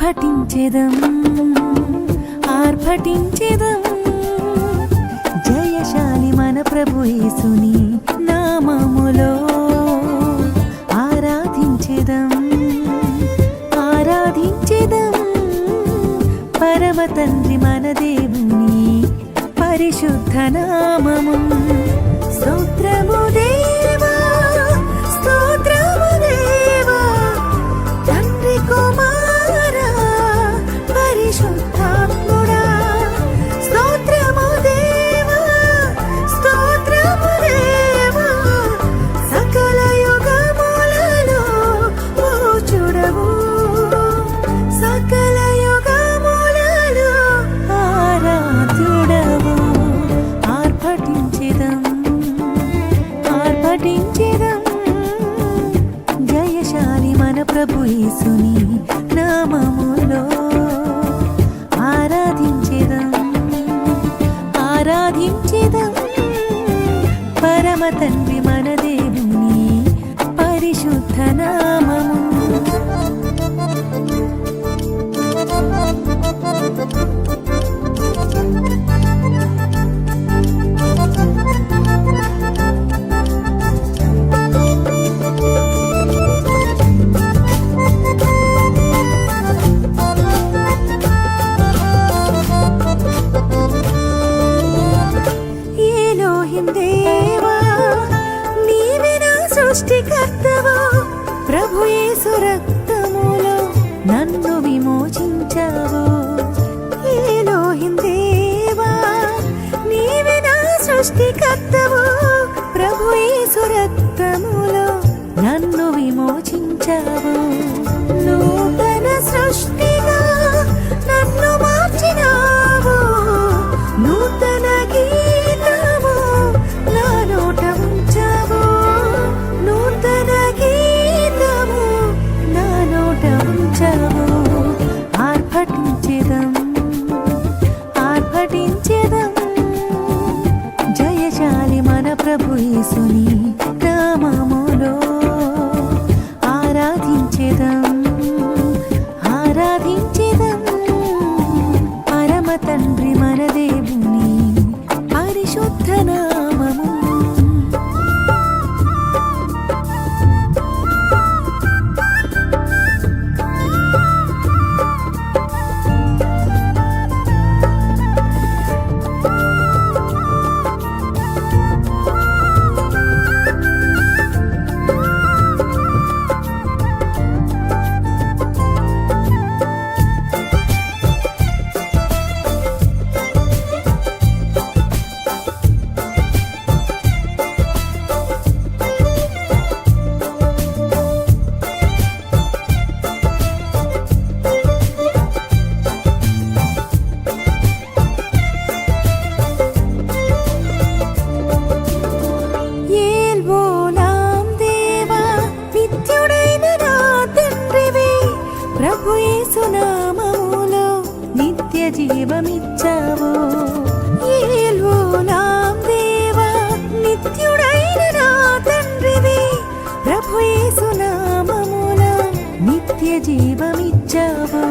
ఆర్భటించెదం ఆర్భటించెదం జయశాలి మన ప్రభు యేసుని నామములో ఆరాధించెదం ఆరాధించెదం పరమ తండ్రి మన దేవుని పరిశుద్ధ నామము. స్తోత్రము దేవా స్తోత్రము దేవా తండ్రి కుమారా పరిశుద్ధాత్ముడా. స్తోత్రము దేవా స్తోత్రము దేవా సకల యుగములలో పూజుడవు సకల యుగములలో ఆరాధ్యుడవు. ఆర్భటించెదం ఆర్భటించెదం జయశాలి మన ప్రభు యేసుని నామములో ఆరాధించెదం ఆరాధించెదం పరమ తండ్రి మన దేవుని పరిశుద్ధ నామము. దేవా నీవే నా సృష్టికర్తవా ప్రభు యేసు రక్తములో నన్ను విమోచించావు. ఎలోహిం దేవా నీవే నా సృష్టికర్తవా ప్రభు యేసు రక్తములో నన్ను విమోచించావు. నూతన సృష్టిగా నన్ను మార్చినావు. నూతన గీతము నా నోట ఉంచావు. నూతన గీతము నా నోట ఉంచావు. ఆర్భటించెదం ఆర్భటించెదం జయశాలి మన ప్రభు యేసుని నామములో ఆరాధించెదం ఆరాధించెదం పరమ తండ్రి మన దేవుని పరిశుద్ధ నామము. ప్రభు యేసు నామములో నిత్య జీవమిచ్చావు. ఏల్వోలాం దేవా నిత్యుడైన నా తండ్రివి ప్రభు యేసు నామములో నిత్య జీవమిచ్చావు.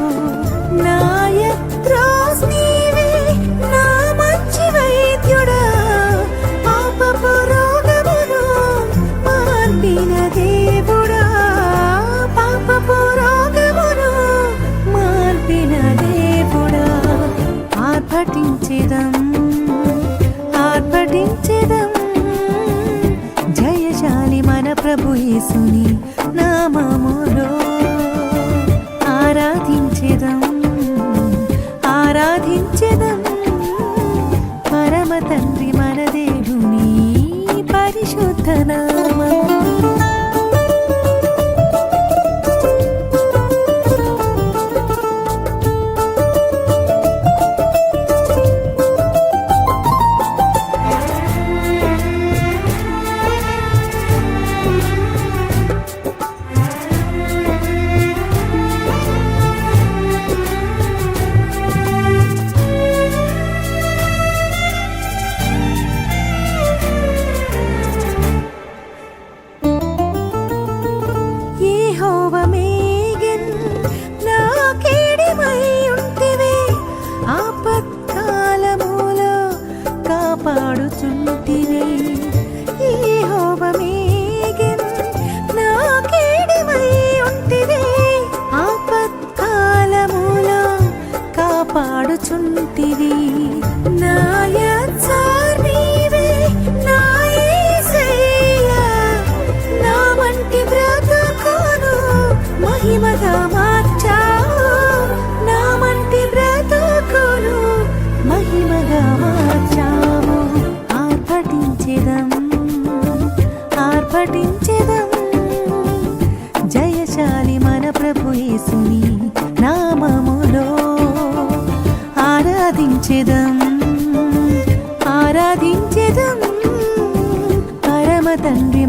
నా యత్రాస్ నీవే నా మంచి వైద్యుడా పాపపు రోగమును మార్పిన దేవుడా పాపపు ఆర్భటించెదం ఆర్భటించెదం జయశాలి మన ప్రభు యేసుని నామములో ఆరాధించెదం ఆరాధించెదం పరమ తండ్రి మన దేవుని పరిశుద్ధ నామము.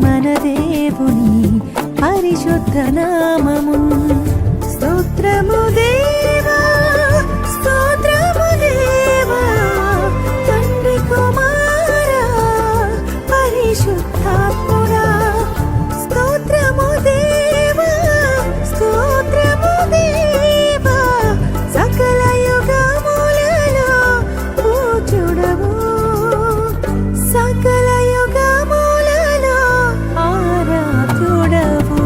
మన దేవుని పరిశుద్ధ నామము. స్తోత్రము దేవా, స్తోత్రము దేవా, తండ్రి కుమారా పరిశుద్ధాత్ముడా. స్తోత్రము దేవా, స్తోత్రము దేవా, సకల యుగములలో పూజ్యుడవు, సకల యుగములలో ఆరాధ్యుడవు.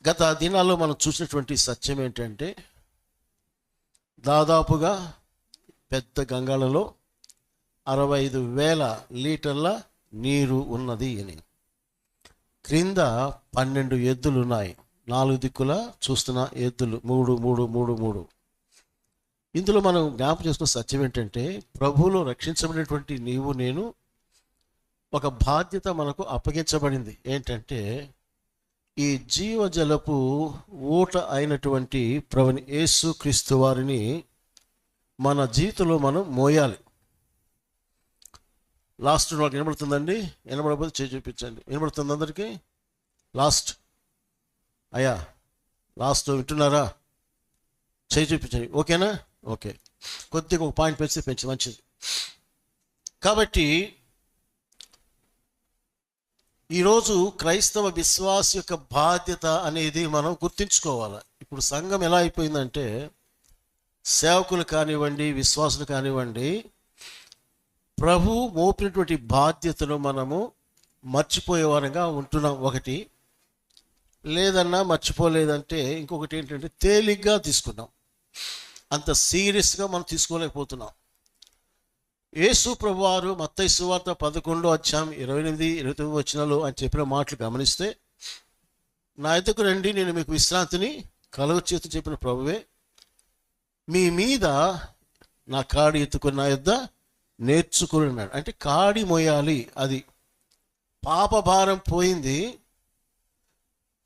గత దినాల్లో మనం చూసినటువంటి సత్యం ఏంటంటే, దాదాపుగా పెద్ద గంగాలలో 65,000 లీటర్ల నీరు ఉన్నది అని. క్రింద 12 ఎద్దులు ఉన్నాయి. 4 దిక్కుల చూస్తున్న ఎద్దులు 3. ఇందులో మనం జ్ఞాపకం చేసుకున్న సత్యం ఏంటంటే, ప్రభువులో రక్షించబడినటువంటి నీవు నేను ఒక బాధ్యత మనకు అప్పగించబడింది. ఏంటంటే, ఈ జీవజలపు ఊట అయినటువంటి ప్రభుని యేసు క్రీస్తు వారిని మన జీవితంలో మనం మోయాలి. లాస్ట్ నాకు వినబడుతుందండి? వినబడకపోతే చేయి చూపించండి. వినబడుతుంది అందరికీ? లాస్ట్ అయ్యా, లాస్ట్ వింటున్నారా? చేయి చూపించండి. ఓకేనా? ఓకే. కొద్దిగా ఒక పాయింట్ పెంచి మంచిది. కాబట్టి ఈరోజు క్రైస్తవ విశ్వాస యొక్క బాధ్యత అనేది మనం గుర్తుంచుకోవాలి. ఇప్పుడు సంఘం ఎలా అయిపోయిందంటే, సేవకులు కానివ్వండి, విశ్వాసులు కానివ్వండి, ప్రభు మోపినటువంటి బాధ్యతను మనము మర్చిపోయేవారంగా ఉంటున్నాం. ఒకటి, లేదన్నా మర్చిపోలేదంటే ఇంకొకటి ఏంటంటే తేలిగ్గా తీసుకున్నాం. అంత సీరియస్గా మనం తీసుకోలేకపోతున్నాం. యేసు ప్రభువారు మత్తయి సువార్త 11:28-29 వచనాలు ఆయన చెప్పిన మాటలు గమనిస్తే, నా ఎద్దకు రండి, నేను మీకు విశ్రాంతిని కలుగచేతు చెప్పిన ప్రభువే, మీ మీద నా కాడి ఎత్తుకుని నా యొద్ద నేర్చుకుని అన్నాడు. అంటే కాడి మోయాలి. అది పాప భారం పోయింది,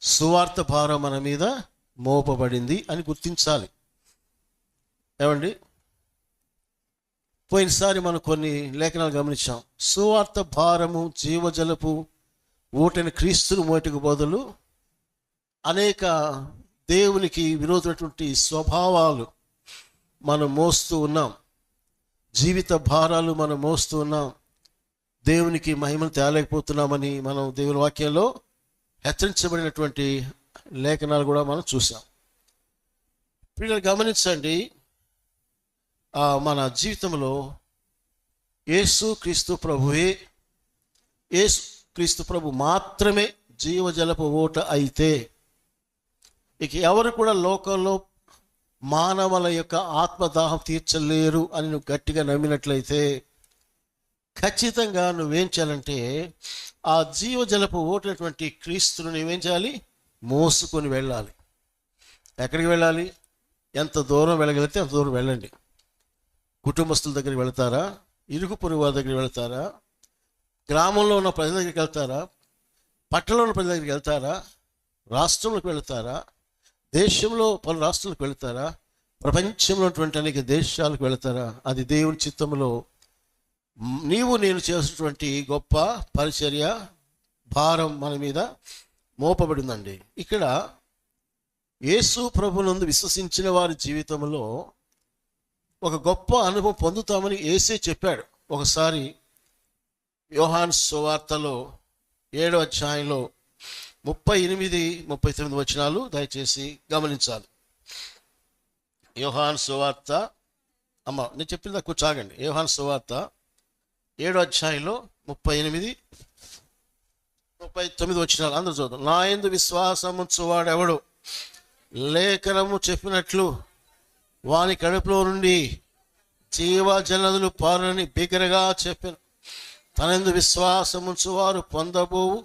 సువార్త భారం మన మీద మోపబడింది అని గుర్తించాలి. ఏమండి, పోయినసారి మనం కొన్ని లేఖనాలు గమనించాం. సువార్త భారము జీవజలపు ఊటని క్రీస్తును మోటికి బదులు అనేక దేవునికి విరోధమైనటువంటి స్వభావాలు మనం మోస్తూ ఉన్నాం. జీవిత భారాలు మనం మోస్తూ ఉన్నాం. దేవునికి మహిమను తేలేకపోతున్నామని మనం దేవుని వాక్యంలో హెచ్చరించబడినటువంటి లేఖనాలు కూడా మనం చూసాం. పిల్లలు గమనించండి, మన జీవితంలో యేసు క్రీస్తు ప్రభువే, యేసు క్రీస్తు ప్రభు మాత్రమే జీవజలపు ఊట అయితే, ఇక ఎవరు కూడా లోకంలో మానవుల యొక్క ఆత్మదాహం తీర్చలేరు అని నువ్వు గట్టిగా నమ్మినట్లయితే, ఖచ్చితంగా నువ్వేం చేయాలంటే ఆ జీవజలపు ఊటటువంటి క్రీస్తును నువ్వేం చేయాలి? మోసుకొని వెళ్ళాలి. ఎక్కడికి వెళ్ళాలి? ఎంత దూరం వెళ్ళగలిగితే అంత దూరం వెళ్ళండి. కుటుంబస్తుల దగ్గరికి వెళ్తారా? ఇరుగు పొరుగు వారి దగ్గరికి వెళ్తారా? గ్రామంలో ఉన్న ప్రజల దగ్గరికి వెళ్తారా? పట్టణంలో ఉన్న ప్రజల దగ్గరికి వెళ్తారా? రాష్ట్రంలోకి వెళ్తారా? దేశంలో పలు రాష్ట్రాలకు వెళ్తారా? ప్రపంచంలో ఉన్నటువంటి అనేక దేశాలకు వెళ్తారా? అది దేవుని చిత్తంలో నీవు నేను చేసినటువంటి గొప్ప పరిచర్య భారం మన మీద మోపబడిందండి. ఇక్కడ యేసు ప్రభునందు విశ్వసించిన వారి జీవితంలో ఒక గొప్ప అనుభవం పొందుతామని యేసే చెప్పాడు. ఒకసారి యోహాను సువార్తలో 7వ అధ్యాయంలో 38-39 వచనాలు దయచేసి గమనించాలి. యోహాను సువార్త, నేను చెప్పింది కూర్చాగండి. యోహాను సువార్త 7వ అధ్యాయంలో 38-39 వచనాలు అందరూ చూద్దాం. నా యందు విశ్వాసము ఉంచువాడెవడు లేఖనము చెప్పినట్లు వాని కడుపులో నుండి జీవజలదులు పారునని బిగ్గరగా చెప్పాను. తనందు విశ్వాసముంచువారు పొందబోవు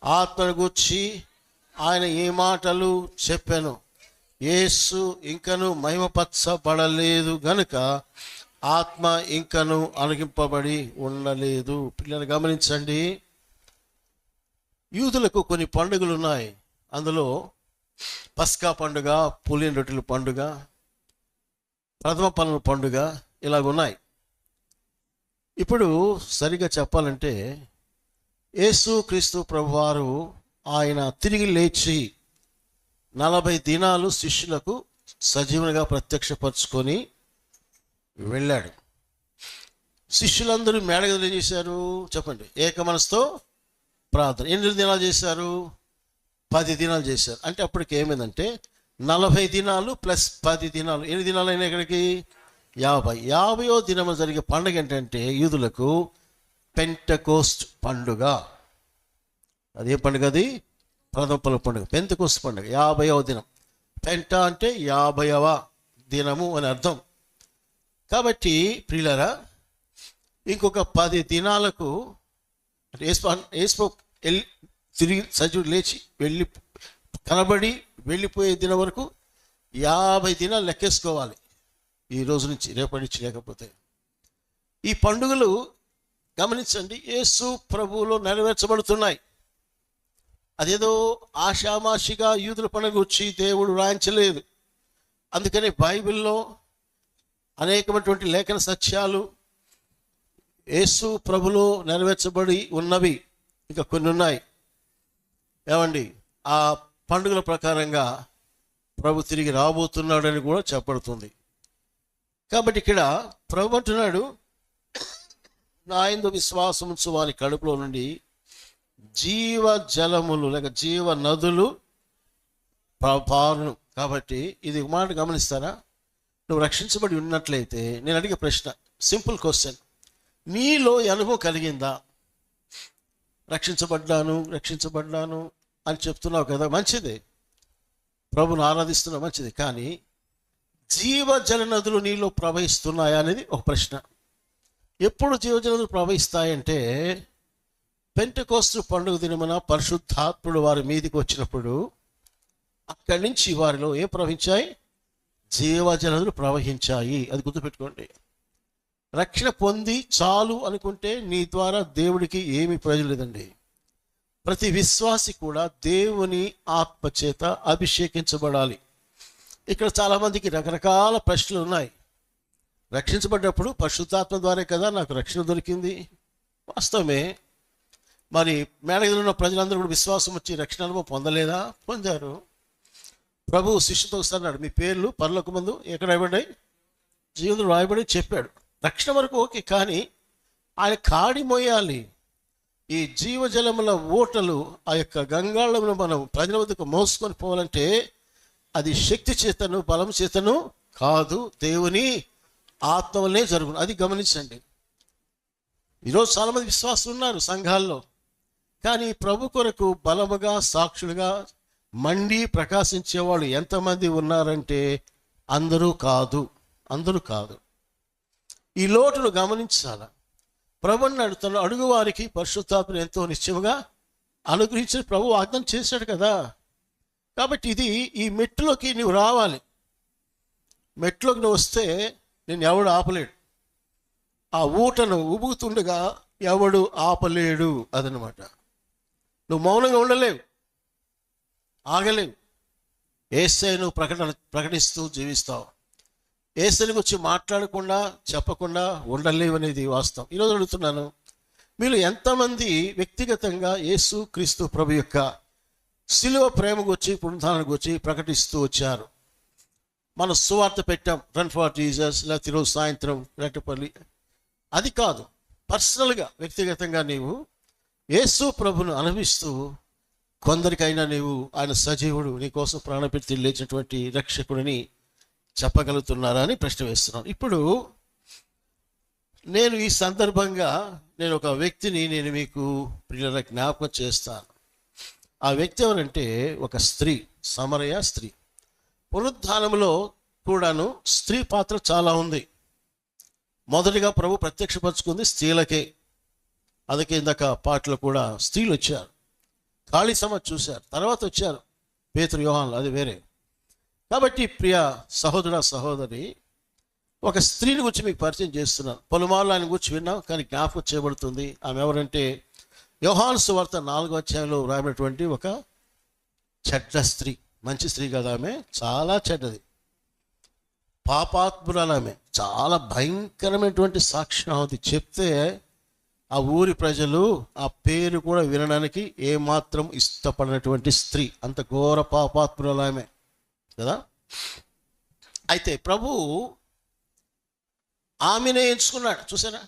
ఆత్మను గూర్చి ఆయన ఏ మాటలు చెప్పాను. యేసు ఇంకను మహిమపరచబడలేదు గనుక ఆత్మ ఇంకను అణగింపబడి ఉండలేదు. పిల్లలు గమనించండి, యూదులకు కొన్ని పండుగలు ఉన్నాయి. అందులో పస్కా పండుగ, పులిన రొట్టెల పండుగ, ప్రథమ ఫలముల పండుగ ఇలాగున్నాయి. ఇప్పుడు సరిగా చెప్పాలంటే యేసు క్రీస్తు ప్రభువారు ఆయన తిరిగి లేచి 40 దినాలు శిష్యులకు సజీవునిగా ప్రత్యక్షపరుచుకొని వెళ్ళాడు. శిష్యులందరూ మేడగదిలో చేశారు చెప్పండి, ఏక మనసుతో ప్రార్థన. ఎన్ని దినాలు చేశారు? 10 దినాలు చేశారు. అంటే అప్పటికి ఏమైందంటే 40 దినాలు ప్లస్ 10 దినాలు, ఎన్ని దినాలు అయినా ఇక్కడికి 50వ దినము జరిగే పండుగ ఏంటంటే యూదులకు పెంటెకోస్ట్ పండుగ. అదే పండుగ, అది ప్రథమ ఫల పండుగ, పెంటెకోస్ట్ పండుగ, 50వ దినం. పెంట అంటే 50వ దినము అని అర్థం. కాబట్టి ప్రియులారా, ఇంకొక 10 దినాలకు యేసు తిరిగి సజీవుడు లేచి వెళ్ళి కనబడి వెళ్ళిపోయే దినం వరకు 50 దినాలు లెక్కేసుకోవాలి. ఈ రోజు నుంచి రేపటి నుంచి. లేకపోతే ఈ పండుగలు గమనించండి, యేసు ప్రభువులో నెరవేర్చబడుతున్నాయి. అదేదో ఆషామాషిగా యూదుల పండుగ వచ్చి దేవుడు రాయించలేదు. అందుకని బైబిల్లో అనేకమైనటువంటి లేఖన సత్యాలు యేసు ప్రభులో నెరవేర్చబడి ఉన్నవి ఇంకా కొన్ని ఉన్నాయి. ఏమండి, ఆ పండుగల ప్రకారంగా ప్రభు తిరిగి రాబోతున్నాడని కూడా చెప్పబడుతుంది. కాబట్టి ఇక్కడ ప్రభు అంటున్నాడు, నా యందు విశ్వాసం ఉంచు వారి కడుపులో నుండి జీవ జలములు లేక జీవ నదులు పారును. కాబట్టి ఇది ఒక మాట గమనిస్తారా? నువ్వు రక్షించబడి ఉన్నట్లయితే నేను అడిగే ప్రశ్న, సింపుల్ క్వశ్చన్, నీలో అనుభవం కలిగిందా? రక్షించబడ్డాను అని చెప్తున్నావు కదా, మంచిదే, ప్రభుని ఆరాధిస్తున్నావు, మంచిది. కానీ జీవజల నదులు నీలో ప్రవహిస్తున్నాయా అనేది ఒక ప్రశ్న. ఎప్పుడు జీవజల నదులు ప్రవహిస్తాయంటే పెంటెకోస్తు పండుగ దినమున పరిశుద్ధాత్ముడు వారి మీదికి వచ్చినప్పుడు అక్కడి నుంచి వారిలో ఏం ప్రవహించాయి? జీవజల నదులు ప్రవహించాయి. అది గుర్తుపెట్టుకోండి. రక్షణ పొంది చాలు అనుకుంటే నీ ద్వారా దేవుడికి ఏమీ ప్రయోజనం లేదండి. ప్రతి విశ్వాసి కూడా దేవుని ఆత్మచేత అభిషేకించబడాలి. ఇక్కడ చాలామందికి రకరకాల ప్రశ్నలు ఉన్నాయి. రక్షించబడ్డప్పుడు పరిశుద్ధాత్మ ద్వారా కదా నాకు రక్షణ దొరికింది. వాస్తవమే. మరి మేడగదిలో ఉన్న ప్రజలందరూ కూడా విశ్వాసం వచ్చి రక్షణ అనుభవం పొందలేదా? పొందారు. ప్రభు శిష్యుతో వస్తున్నాడు, మీ పేర్లు పరలోకమందు ఎక్కడ రాయబడ్డాయి? జీవితంలో రాయబడి చెప్పాడు. రక్షణ వరకు ఓకే, కానీ ఆయన కాడి మోయాలి. ఈ జీవజలముల ఓటలు ఆ యొక్క గంగాళమును మనం ప్రజల వద్దకు మోసుకొని పోవాలంటే అది శక్తి చేతను బలం చేతను కాదు, దేవుని ఆత్మ వల్లే జరుగును. అది గమనించండి. ఈరోజు చాలామంది విశ్వాసులు ఉన్నారు సంఘాల్లో, కానీ ప్రభు కొరకు బలముగా సాక్షులుగా మండి ప్రకాశించేవాళ్ళు ఎంతమంది ఉన్నారంటే అందరూ కాదు. ఈ లోటును గమనించాలా. ప్రభుని అడుగుతాను, అడుగు వారికి పరిశుద్ధాత్మను ఎంతో నిశ్చయముగా అనుగ్రహించిన ప్రభు వాగ్దానం చేశాడు కదా. కాబట్టి ఇది ఈ మెట్టులోకి నువ్వు రావాలి. మెట్టులోకి నువ్వు వస్తే నేను ఎవడు ఆపలేడు. ఆ ఊటను ఉబుకుతుండగా ఎవడు ఆపలేడు. అదనమాట. నువ్వు మౌనంగా ఉండలేవు, ఆగలేవు. యేసయ్యను ప్రకటిస్తూ జీవిస్తావు. యేసయ్యని గురించి మాట్లాడకుండా చెప్పకుండా ఉండలేవు అనేది వాస్తవం. ఈరోజు అడుగుతున్నాను, మీరు ఎంతమంది వ్యక్తిగతంగా యేసు క్రీస్తు ప్రభు యొక్క శిలువ ప్రేమ గురించి పునరుద్ధానం గురించి ప్రకటిస్తూ వచ్చారు? మనం సువార్త పెట్టాం, రన్ ఫర్ జీసస్, లేకపోతే ఈరోజు సాయంత్రం రెట్టపల్లి. అది కాదు, పర్సనల్గా వ్యక్తిగతంగా నీవు యేసు ప్రభును అనుభవిస్తూ కొందరికైనా నీవు ఆయన సజీవుడు, నీకోసం ప్రాణం పెట్టి లేచినటువంటి రక్షకుడిని చెప్పగలుగుతున్నారా అని ప్రశ్న వేస్తున్నాను. ఇప్పుడు నేను ఈ సందర్భంగా నేను ఒక వ్యక్తిని నేను మీకు ప్రియుల జ్ఞాపకం చేస్తాను. ఆ వ్యక్తి ఎవరంటే ఒక స్త్రీ, సమరయ స్త్రీ. పునరుద్ధానంలో కూడాను స్త్రీ పాత్ర చాలా ఉంది. మొదటిగా ప్రభు ప్రత్యక్షపరచుకుంది స్త్రీలకే. అందుకే ఇందాక పాటలు కూడా స్త్రీలు వచ్చారు. ఖాళీ సమాధి చూశారు, తర్వాత వచ్చారు పేతురు, యోహానులు, అది వేరే. కాబట్టి ప్రియ సహోదర సహోదరి, ఒక స్త్రీని గురించి మీకు పరిచయం చేస్తున్నాను. పలుమార్లు ఆయన గురించి విన్నాం, కానీ జ్ఞాపకం చేయబడుతుంది. ఆమె ఎవరంటే యోహాను సువార్త 4వ అధ్యాయంలో రాబడినటువంటి ఒక చెడ్డ స్త్రీ. మంచి స్త్రీ కదా ఆమె, చాలా చెడ్డది, పాపాత్మురాలు ఆమె. చాలా భయంకరమైనటువంటి సాక్ష్యం అది చెప్తే ఆ ఊరి ప్రజలు ఆ పేరు కూడా వినడానికి ఏమాత్రం ఇష్టపడినటువంటి స్త్రీ. అంత ఘోర పాపాత్మురాలు ఆమె కదా. అయితే ప్రభు ఆమెనే ఎంచుకున్నాడు, చూసారా,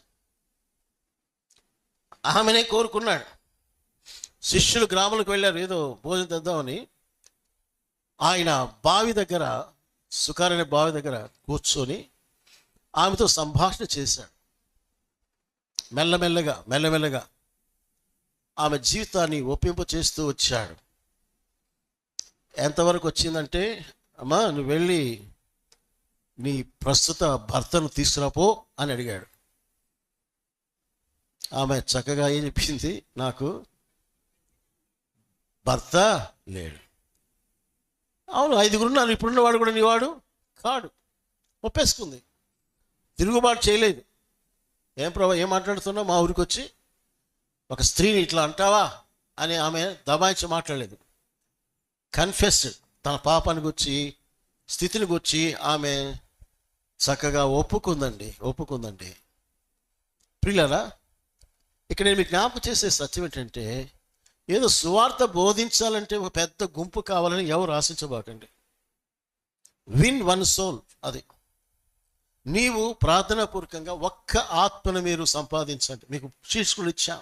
ఆమెనే కోరుకున్నాడు. శిష్యులు గ్రామాలకు వెళ్ళారు ఏదో భోజనం తెద్దామని. ఆయన బావి దగ్గర, సుకారనే బావి దగ్గర కూర్చొని ఆమెతో సంభాషణ చేశాడు. మెల్లమెల్లగా ఆమె జీవితాన్ని ఒప్పింప చేస్తూ వచ్చాడు. ఎంతవరకు వచ్చిందంటే, అమ్మా నువ్వు వెళ్ళి నీ ప్రస్తుత భర్తను తీసుకురాపో అని అడిగాడు. ఆమె చక్కగా ఏం చెప్పింది, నాకు భర్త లేడు. అవును, 5 ఉన్నారు, ఇప్పుడున్నవాడు కూడా నీవాడు కాడు. ఒప్పేసుకుంది, తిరుగుబాటు చేయలేదు. ఏం ప్రభా ఏం మాట్లాడుతున్నావు, మా ఊరికి వచ్చి ఒక స్త్రీని ఇట్లా అంటావా అని ఆమె దబాయించి మాట్లాడలేదు. కన్ఫెస్డ్, తన పాపాన్ని గురించి, స్థితిని గురించి ఆమె చక్కగా ఒప్పుకుందండి. ప్రియులారా, ఇక్కడ నేను మీకు జ్ఞాపకం చేసే సత్యం ఏంటంటే, ఏదో సువార్త బోధించాలంటే ఒక పెద్ద గుంపు కావాలని ఎవరు ఆశించబాకండి. విన్ వన్ సోల్, అది నీవు ప్రార్థనాపూర్వకంగా ఒక్క ఆత్మను మీరు సంపాదించండి. మీకు శీర్షికలు ఇచ్చా,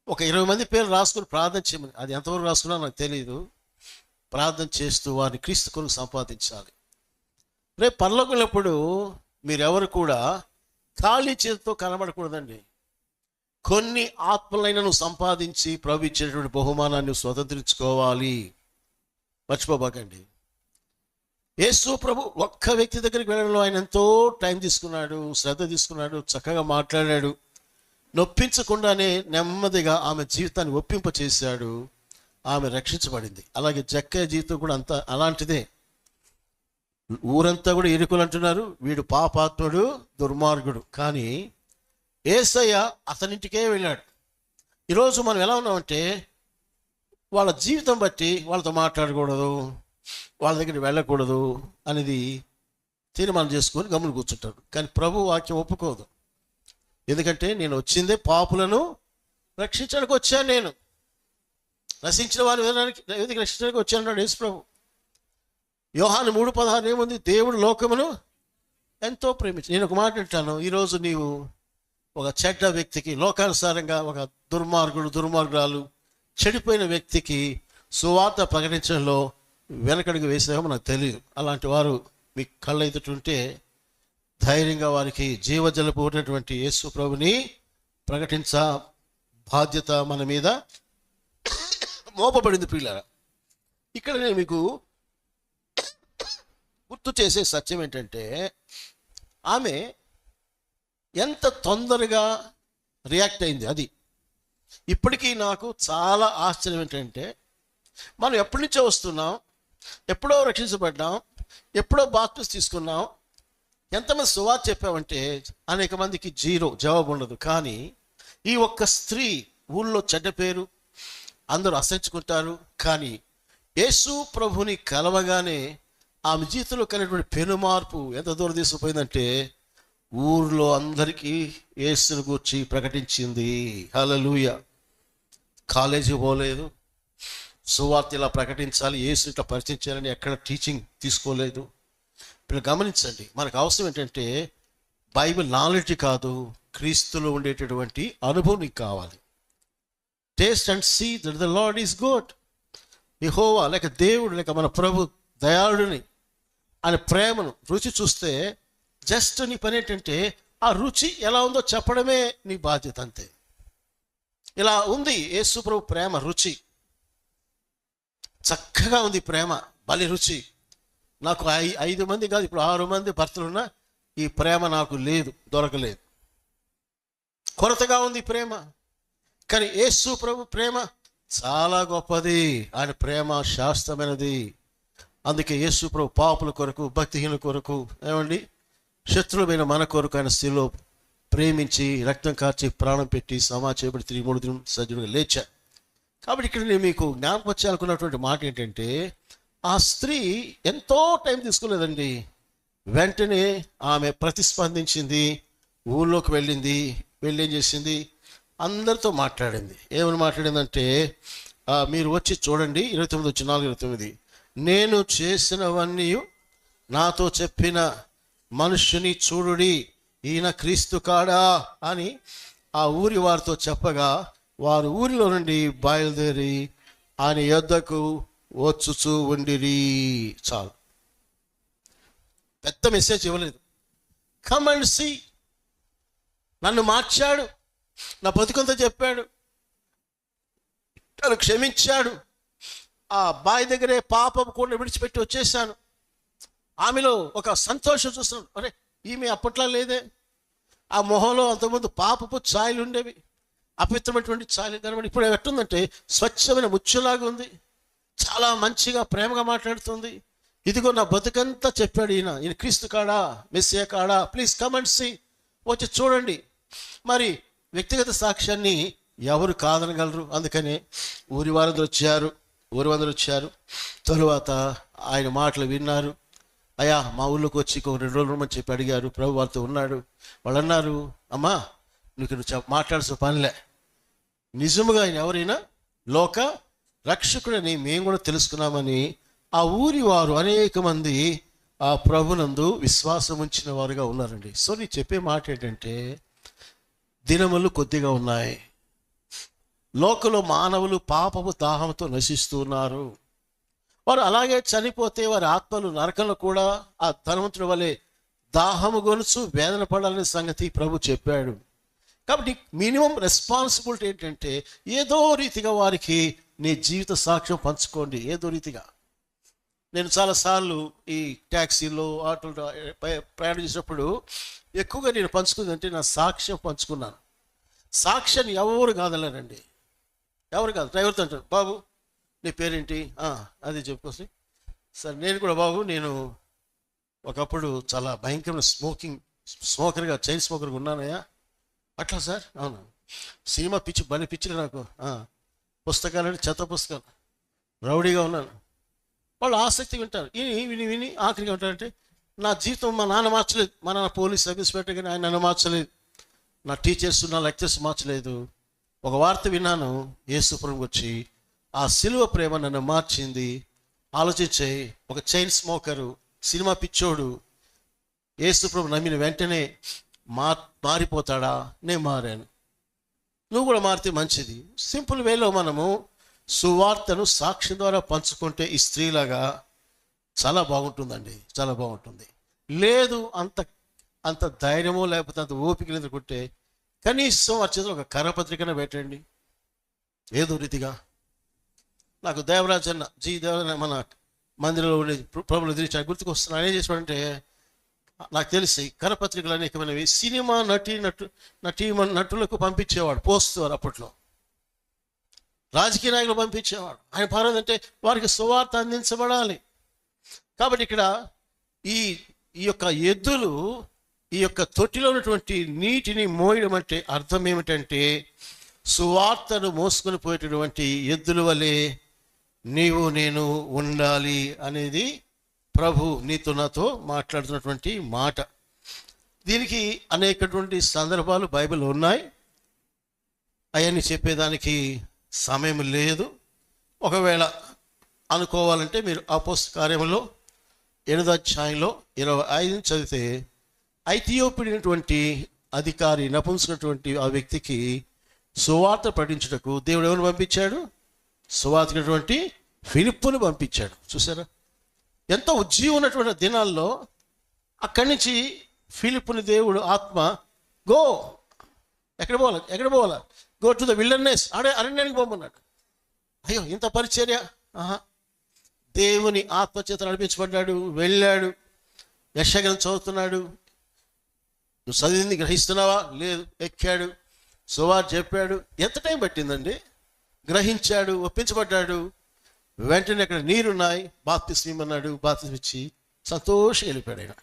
ఒక 20 మంది పేర్లు రాసుకుని ప్రార్థన చేయమని. అది ఎంతవరకు రాసుకున్నా నాకు తెలియదు. ప్రార్థన చేస్తూ వారిని క్రీస్తు కొరకు సంపాదించాలి. రేపు పరలోకములప్పుడు మీరెవరు కూడా ఖాళీ చేతితో కనబడకూడదండి. కొన్ని ఆత్మలైన నువ్వు సంపాదించి ప్రభు ఇచ్చేటువంటి బహుమానాన్ని స్వతంత్రించుకోవాలి. మర్చిపోబాకండి. యేసు ప్రభు ఒక్క వ్యక్తి దగ్గరికి వెళ్ళడంలో ఆయన ఎంతో టైం తీసుకున్నాడు, శ్రద్ధ తీసుకున్నాడు, చక్కగా మాట్లాడాడు. నొప్పించకుండానే నెమ్మదిగా ఆమె జీవితాన్ని ఒప్పింప చేశాడు. ఆమె రక్షించబడింది. అలాగే జక్కయ్య జీవితం కూడా అంతా అలాంటిదే. ఊరంతా కూడా ఇరుకులు అంటున్నారు, వీడు పాపాత్ముడు, దుర్మార్గుడు. కానీ యేసయ్య అతనింటికే వెళ్ళాడు. ఈరోజు మనం ఎలా ఉన్నామంటే, వాళ్ళ జీవితం బట్టి వాళ్ళతో మాట్లాడకూడదు, వాళ్ళ దగ్గరికి వెళ్ళకూడదు అనేది తీర్మానం చేసుకొని గమ్మున కూర్చుంటారు. కానీ ప్రభు వాక్యం ఒప్పుకోదు. ఎందుకంటే నేను వచ్చిందే పాపులను రక్షించడానికి వచ్చాను, నేను నశించిన వారు ఎందుకు రక్షించడానికి వచ్చాను యేసు ప్రభు. యోహాను 3:16 ఏముంది, దేవుడు లోకమును ఎంతో ప్రేమించి. నేను ఒక మాట అంటాను, ఈరోజు నీవు ఒక చెడ్డ వ్యక్తికి, లోకానుసారంగా ఒక దుర్మార్గురాలు, చెడిపోయిన వ్యక్తికి సువార్త ప్రకటించడంలో వెనకడుగు వేసామో నాకు తెలియదు. అలాంటి వారు మీ కళ్ళ ఎదుటుంటే ధైర్యంగా వారికి జీవజలపు ఉన్నటువంటి యేసు ప్రభుని ప్రకటించ బాధ్యత మన మీద మోపబడింది. ప్రియులారా, ఇక్కడ నేను మీకు గుర్తు చేసే సత్యం ఏంటంటే, ఆమె ఎంత తొందరగా రియాక్ట్ అయింది. అది ఇప్పటికీ నాకు చాలా ఆశ్చర్యం ఏంటంటే, మనం ఎప్పటి నుంచో వస్తున్నాం, ఎప్పుడో రక్షించబడ్డాం, ఎప్పుడో బాప్టిజం తీసుకున్నాం, ఎంతమంది సువార్త చెప్పామంటే అనేక మందికి జవాబు ఉండదు. కానీ ఈ ఒక్క స్త్రీ ఊళ్ళో చెడ్డ పేరు, అందరూ అసహించుకుంటారు. కానీ యేసు ప్రభుని కలవగానే ఆమె జీవితంలో కలిగినటువంటి పెను మార్పు ఎంత దూరం తీసుకుపోయిందంటే, ఊర్లో అందరికీ యేసుని గూర్చి ప్రకటించింది. హల్లెలూయా. కాలేజీకి పోలేదు, సువార్త ఇలా ప్రకటించాలి, యేసుని ఇట్లా పరిచయం చేయాలని ఎక్కడ టీచింగ్ తీసుకోలేదు. ఇప్పుడు గమనించండి, మనకు అవసరం ఏంటంటే బైబిల్ నాలెడ్జ్ కాదు, క్రీస్తులో ఉండేటటువంటి అనుభవం నీకు కావాలి. Taste and see that the lord is good. Jehovah లేక దేవుడు లేక మన ప్రభు దయాళుడిని, ఆయన ప్రేమను రుచి చూస్తే జస్ట్ నీ పని ఏంటంటే ఆ రుచి ఎలా ఉందో చెప్పడమే నీ బాధ్యత, అంతే. ఇలా ఉంది యేసు ప్రభు ప్రేమ రుచి, చక్కగా ఉంది ప్రేమ, బలి రుచి. నాకు 5 మంది కాదు, ఇప్పుడు 6 మంది భర్తలున్నా ఈ ప్రేమ నాకు లేదు, దొరకలేదు, కొరతగా ఉంది ప్రేమ. కానీ యేసు ప్రభు ప్రేమ చాలా గొప్పది. ఆయన ప్రేమ శాశ్వతమైనది. అందుకే యేసు ప్రభు పాపుల కొరకు, భక్తిహీనుల కొరకు, ఏమండి, శత్రువులమైన మన కొరకు ఆయన శిలువలో ప్రేమించి రక్తం కార్చి ప్రాణం పెట్టి సమాధి చేయబడి తిరిగి 3 దినం సజీవుడిగా లేచారు. కాబట్టి ఇక్కడ నేను మీకు జ్ఞాపకం చేయాలనుకున్నటువంటి మాట ఏంటంటే, ఆ స్త్రీ ఎంతో టైం తీసుకోలేదండి. వెంటనే ఆమె ప్రతిస్పందించింది, ఊళ్ళోకి వెళ్ళింది. వెళ్ళి ఏం చేసింది, అందరితో మాట్లాడింది. ఏమని మాట్లాడిందంటే, మీరు వచ్చి చూడండి, 29:4-29, నేను చేసినవన్నీ నాతో చెప్పిన మనుష్యుని చూడుడి, ఈయన క్రీస్తు కాడా అని ఆ ఊరి వారితో చెప్పగా, వారు ఊరిలో నుండి బయలుదేరి ఆయన యొద్దకు వచ్చుచూ ఉండిరి. చాలు, పెద్ద మెసేజ్ ఇవ్వలేదు. కమ్ అండ్ సీ, నన్ను మార్చాడు, నా బతుకంతా చెప్పాడు, నన్ను క్షమించాడు, ఆ అబ్బాయి దగ్గరే పాపం కూడా విడిచిపెట్టి వచ్చేసాను. ఆమెలో ఒక సంతోషం చూస్తున్నాడు. అరే, ఈమె అప్పట్లో లేదే, ఆ మొహంలో అంతకుముందు పాపపు ఛాయలు ఉండేవి, అపవిత్రమైనటువంటి ఛాయలు కనబడి ఇప్పుడు ఎట్టుందంటే స్వచ్ఛమైన ముచ్చులాగా ఉంది. చాలా మంచిగా ప్రేమగా మాట్లాడుతుంది. ఇదిగో నా బతుకంతా చెప్పాడు ఈయన క్రీస్తు కాడా, మెస్సియా కాడా, ప్లీజ్ కమ్ అండ్ సీ, వచ్చి చూడండి. మరి వ్యక్తిగత సాక్ష్యాన్ని ఎవరు కాదనగలరు? అందుకనే ఊరి వారందరూ వచ్చారు. తరువాత ఆయన మాటలు విన్నారు. అయ్యా, మా ఊళ్ళోకి వచ్చి 2 రోజులు రమ్మని చెప్పి అడిగారు. ప్రభు వాళ్ళతో ఉన్నాడు. వాళ్ళు అన్నారు, అమ్మా నువ్వు మాట్లాడాల్సిన పనిలే, నిజముగా ఆయన ఎవరైనా లోక రక్షకుడని మేము కూడా తెలుసుకున్నామని ఆ ఊరి వారు అనేక మంది ఆ ప్రభునందు విశ్వాసం ఉంచిన వారుగా ఉన్నారండి. సో నీ చెప్పే మాట ఏంటంటే, దినములు కొద్దిగా ఉన్నాయి, లోకంలో మానవులు పాపపు దాహంతో నశిస్తున్నారు. వారు అలాగే చనిపోతే వారి ఆత్మలు నరకంలో కూడా ఆ ధనవంతుడి వలె దాహము గొలుసు వేదన పడాలనే సంగతి ప్రభు చెప్పాడు. కాబట్టి మినిమం రెస్పాన్సిబిలిటీ ఏంటంటే, ఏదో రీతిగా వారికి నీ జీవిత సాక్ష్యం పంచుకోండి. ఏదో రీతిగా. నేను చాలాసార్లు ఈ ట్యాక్సీలో, ఆటోలో ప్రయాణం చేసినప్పుడు ఎక్కువగా నేను పంచుకుందంటే నా సాక్ష్యం పంచుకున్నాను. సాక్ష్యాన్ని ఎవరు కాదలేరండి, ఎవరు కాదు. డ్రైవర్తో అంటారు, బాబు నీ పేరేంటి, అది చెప్పుకోసి. సరే, నేను కూడా బాబు, నేను ఒకప్పుడు చాలా భయంకరమైన స్మోకర్గా, చైన్ స్మోకర్గా ఉన్నానయ్యా. అట్లా సార్, అవును, సినిమా పిచ్చి, బలి పిచ్చిలు నాకు, పుస్తకాలంటే చెత్త పుస్తకాలు, రౌడీగా ఉన్నాను. వాళ్ళు ఆసక్తి వింటారు. విని ఆఖరిగా ఉంటారంటే, నా జీవితం మా నాన్న మార్చలేదు. మా నాన్న పోలీస్ సర్వీస్ పెట్టే కానీ ఆయన నన్ను మార్చలేదు. నా టీచర్స్, నా లెక్చర్స్ మార్చలేదు. ఒక వార్త విన్నాను, యేసుపురం వచ్చి ఆ సిలువ ప్రేమ నన్ను మార్చింది. ఆలోచించే, ఒక చైన్ స్మోకరు, సినిమా పిచ్చోడు యేసుప్రభు నమ్మిన వెంటనే మారిపోతాడా? నేను మారాను, నువ్వు కూడా మారితే మంచిది. సింపుల్ వేలో మనము సువార్తను సాక్ష్యం ద్వారా పంచుకుంటే ఈ స్త్రీలాగా చాలా బాగుంటుందండి, చాలా బాగుంటుంది. లేదు అంత ధైర్యమో లేకపోతే అంత ఓపిక లేదుకుంటే కనీసం ఆ చేతిలో ఒక కరపత్రికనే పెట్టండి. ఏదో రీతిగా నాకు దేవరాజన్న మన మందిరంలో ఉండే ప్రభులు ఎదిరించాడు, గుర్తుకొస్తున్నాను. ఆయన ఏం చేసాడంటే, నాకు తెలిసి కరపత్రికలు అనేకమైనవి సినిమా నటులకు పంపించేవాడు, పోస్తారు. అప్పట్లో రాజకీయ నాయకులు పంపించేవాడు. ఆయన పర్వాలేదు అంటే వారికి సువార్త అందించబడాలి. కాబట్టి ఇక్కడ ఈ యొక్క ఎద్దులు ఈ యొక్క తొట్టిలో ఉన్నటువంటి నీటిని మోయడం అంటే అర్థం ఏమిటంటే, సువార్తను మోసుకొని పోయేటటువంటి ఎద్దుల వలె నీవు నేను ఉండాలి అనేది ప్రభు నీతో నాతో మాట్లాడుతున్నటువంటి మాట. దీనికి అనేకటువంటి సందర్భాలు బైబిల్లో ఉన్నాయి. అవన్నీ చెప్పేదానికి సమయం లేదు. ఒకవేళ అనుకోవాలంటే మీరు అపోస్తల కార్యములో 8వ అధ్యాయంలో 25 చదివితే, ఐథియోపియటువంటి అధికారి, నపుంసుకున్నటువంటి ఆ వ్యక్తికి సువార్త ప్రకటించుటకు దేవుడు ఎవరు పంపించాడు? సువార్తటువంటి ఫిలిప్పును పంపించాడు. చూసారా, ఎంతో ఉజ్జీవం ఉన్నటువంటి దినాల్లో అక్కడి నుంచి ఫిలిప్పుని దేవుడు ఆత్మ గో, ఎక్కడ పోవాలా, గో టు ద విల్డర్నెస్, అరణ్యానికి పోమన్నాడు. అయ్యో, ఇంత పరిచర్య! దేవుని ఆత్మచేత నడిపించబడ్డాడు, వెళ్ళాడు, యెషయా చదువుతున్నాడు. నువ్వు చదివింది గ్రహిస్తున్నావా? లేదు. ఎక్కాడు, సువార్త చెప్పాడు. ఎంత టైం పట్టిందండి? గ్రహించాడు, ఒప్పించబడ్డాడు. వెంటనే అక్కడ నీరున్నాయి, బాప్తిస్మం ఇమ్మన్నాడు, బాప్తిస్మం ఇచ్చి సంతోషం వెళ్ళిపోయాడు ఆయన.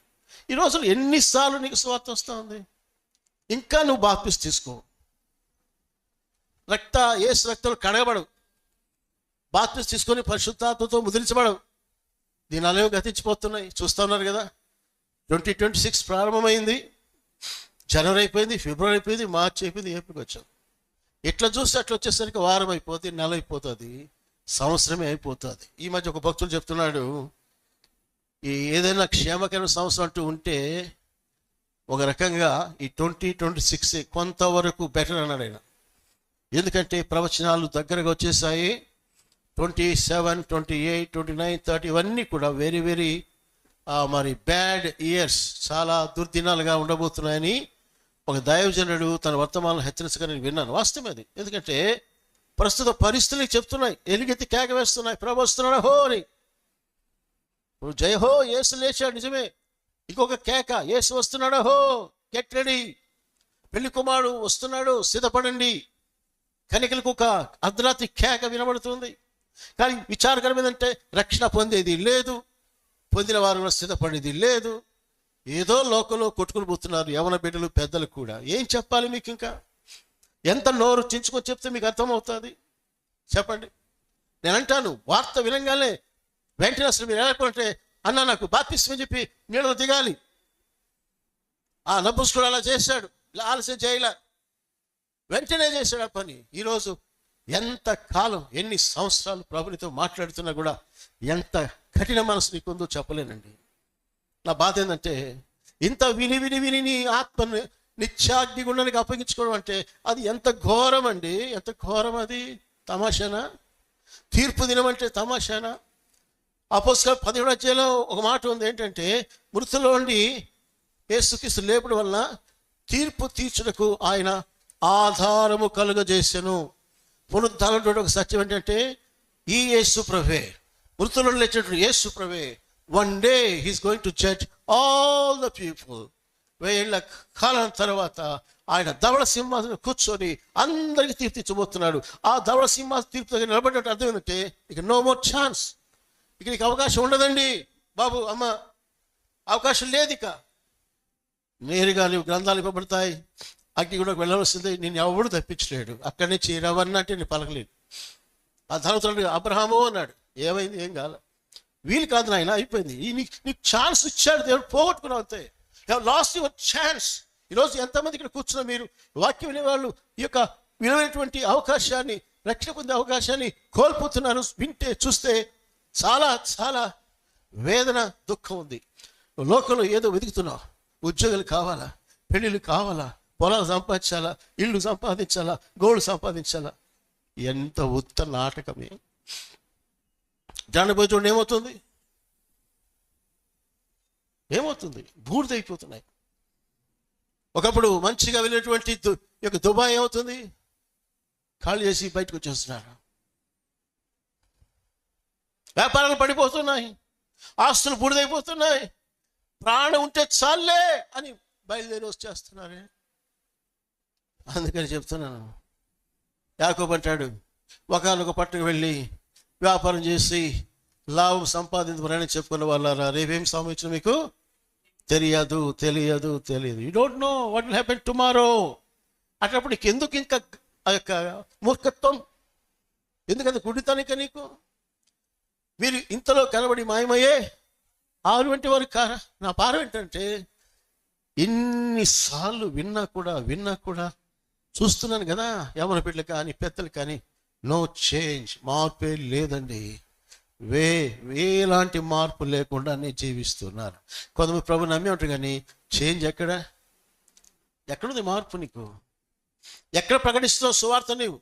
ఈ రోజులు ఎన్నిసార్లు నీకు సువార్త వస్తూ ఉంది, ఇంకా నువ్వు బాప్తిస్మం తీసుకో. యేసు రక్తంలో కడగబడవు, బాప్తిస్మం తీసుకొని పరిశుద్ధాత్మతో ముద్రించబడవు. దినాలేమో గతించిపోతున్నాయి, చూస్తూ ఉన్నారు కదా. 2026 ప్రారంభమైంది, జనవరి అయిపోయింది, ఫిబ్రవరి అయిపోయింది, మార్చి అయిపోయింది, ఏప్రిల్కి వచ్చాం. ఎట్లా చూస్తే అట్లా వచ్చేసరికి వారం అయిపోతుంది, నెల అయిపోతుంది, సంవత్సరమే అయిపోతుంది. ఈ మధ్య ఒక భక్తుడు చెప్తున్నాడు, ఈ ఏదైనా క్షేమకరమైన సంవత్సరం అంటూ ఉంటే ఒక రకంగా ఈ 2026 కొంతవరకు బెటర్ అన్నాడు ఆయన. ఎందుకంటే ప్రవచనాలు దగ్గరగా వచ్చేసాయి. 27, 28, 29, 30 ఇవన్నీ కూడా వెరీ వెరీ మరి బ్యాడ్ ఇయర్స్, చాలా దుర్దినాలుగా ఉండబోతున్నాయని ఒక దైవజనుడు తన వర్తమానం హెచ్చరించగా నేను విన్నాను. వాస్తవం అది. ఎందుకంటే ప్రస్తుత పరిస్థితులు చెప్తున్నాయి, ఎలుగెత్తి కేక వేస్తున్నాయి, ప్రభు వస్తున్నాడా హో అని. ఇప్పుడు జయ హో, యేసు లేచాడు, నిజమే. ఇంకొక కేక, యేసు వస్తున్నాడా హో, గెట్ రెడీ, పెళ్లి కుమారుడు వస్తున్నాడు, సిద్ధపడండి. కనికలకు ఒక అర్ధరాత్రి కేక వినబడుతుంది. కానీ విచారకరం ఏంటంటే రక్షణ పొందేది లేదు, పొందిన వారు సిద్ధపడేది లేదు. ఏదో లోకంలో కొట్టుకుని పోతున్నారు యవన బిడ్డలు, పెద్దలు కూడా. ఏం చెప్పాలి మీకు? ఇంకా ఎంత నోరు చించుకొని చెప్తే మీకు అర్థమవుతుంది చెప్పండి. నేను అంటాను, వార్త వినంగానే వెంటనే అసలు మీరు ఎలాగంటే, అన్న నాకు బాప్తిస్మం చెప్పి నీళ్ళలో దిగాలి. ఆ నపుంసకుడు అలా చేశాడు, ఇలా ఆలస్యం చేయలే, వెంటనే చేశాడు ఆ పని. ఈరోజు ఎంత కాలం, ఎన్ని సంవత్సరాలు ప్రభునితో మాట్లాడుతున్నా కూడా ఎంత కఠిన మనసు నీకుందో చెప్పలేనండి. నా బాధ ఏంటంటే, ఇంత విని విని విని నీ ఆత్మను నిత్యాగ్ని గుండానికి అప్పగించుకోవడం అంటే అది ఎంత ఘోరం అండి, ఎంత ఘోరం. అది తమాషానా? తీర్పు దినం అంటే తమాషానా? అపోస్తలుల 17వ అధ్యాయంలో ఒక మాట ఉంది, ఏంటంటే మృతుల్లో నుండి యేసుక్రీస్తు లేపడం వలన తీర్పు తీర్చుటకు ఆయన ఆధారము కలుగజేసెను. పునరుద్ధానం ఒక సత్యం ఏంటంటే, ఈ యేసు ప్రభువే, మృతుల్లో లేచినటువంటి యేసు ప్రభువే, one day he's going to judge all the people. 1000 ఏళ్ల కాలం తర్వాత ఆయన ధవళ సింహాసనం కూర్చొని అందరికీ తీర్పు తీర్చబోతున్నాడు. ఆ ధవళ సింహాసనం తీర్పు దగ్గర నిలబడినట్టు అర్థం ఏంటంటే, ఇక నో మోర్ ఛాన్స్, ఇక నీకు అవకాశం ఉండదండి బాబు, అమ్మ, అవకాశం లేదు. ఇక నేరుగా నీవు గ్రంథాలు ఇవ్వబడతాయి, అగ్ని కూడా వెళ్ళవలసిందే, నేను ఎవడు తప్పించలేడు. అక్కడి నుంచి రవన్నంటే నేను పలకలేను. ఆ ధనవంతుడు అబ్రహాము అన్నాడు, ఏమైంది? ఏం కాల, వీలు కాదు నాయన, అయిపోయింది. నీకు ఛాన్స్ ఇచ్చాడు దేవుడు, పోగొట్టుకున్నావు అంతే. Lost your chance. ఈరోజు ఎంతమంది ఇక్కడ కూర్చున్నా మీరు వాక్యం వినేవాళ్ళు ఈ యొక్క విలువైనటువంటి అవకాశాన్ని, రక్షణ పొందే అవకాశాన్ని కోల్పోతున్నారు. వింటే చూస్తే చాలా చాలా వేదన, దుఃఖం ఉంది. లోకంలో ఏదో వెతుకుతున్నావు, ఉద్యోగాలు కావాలా, పెళ్ళిళ్ళు కావాలా, పొలాలు సంపాదించాలా, ఇళ్ళు సంపాదించాలా, గోల్డ్ సంపాదించాలా. ఎంత ఉత్త నాటకమే. దాన్ని పోయి చూడండి ఏమవుతుంది, ఏమవుతుంది? బూడిదైపోతున్నాయి. ఒకప్పుడు మంచిగా వెళ్ళినటువంటి యొక్క దుబాయ్ ఏమవుతుంది? ఖాళీ చేసి బయటకు వచ్చేస్తున్నారు. వ్యాపారాలు పడిపోతున్నాయి, ఆస్తులు బూడిదైపోతున్నాయి. ప్రాణం ఉంటే చాలే అని బయలుదేరి వచ్చేస్తున్నారే. అందుకని చెప్తున్నాను, యాకోబు అంటాడు, ఒకనొక పట్టుకు వెళ్ళి వ్యాపారం చేసి లాభం సంపాదించమని చెప్పుకున్న వాళ్ళారా, రేపేం సంభవించిన మీకు తెలియదు, తెలియదు, తెలియదు. You don't know what will happen tomorrow. అట్లప్పుడు నీకు ఎందుకు ఇంకా ఆ యొక్క మూర్ఖత్వం, ఎందుకంటే గుడితానిక నీకు? మీరు ఇంతలో కనబడి మాయమయ్యే ఆరు వంటి వారు కారా? నా భారం ఏంటంటే, ఎన్నిసార్లు విన్నా కూడా చూస్తున్నాను కదా, యవన బిడ్డలు కానీ పెద్దలు కానీ, నో చేంజ్, మార్పే లేదండి. ఎలాంటి మార్పు లేకుండానే జీవిస్తున్నారు. కొంతమంది ప్రభు నమ్మి ఉంటారు, కానీ చేంజ్ ఎక్కడుంది మార్పు? నీకు ఎక్కడ ప్రకటిస్తున్నావు సువార్త నీవు?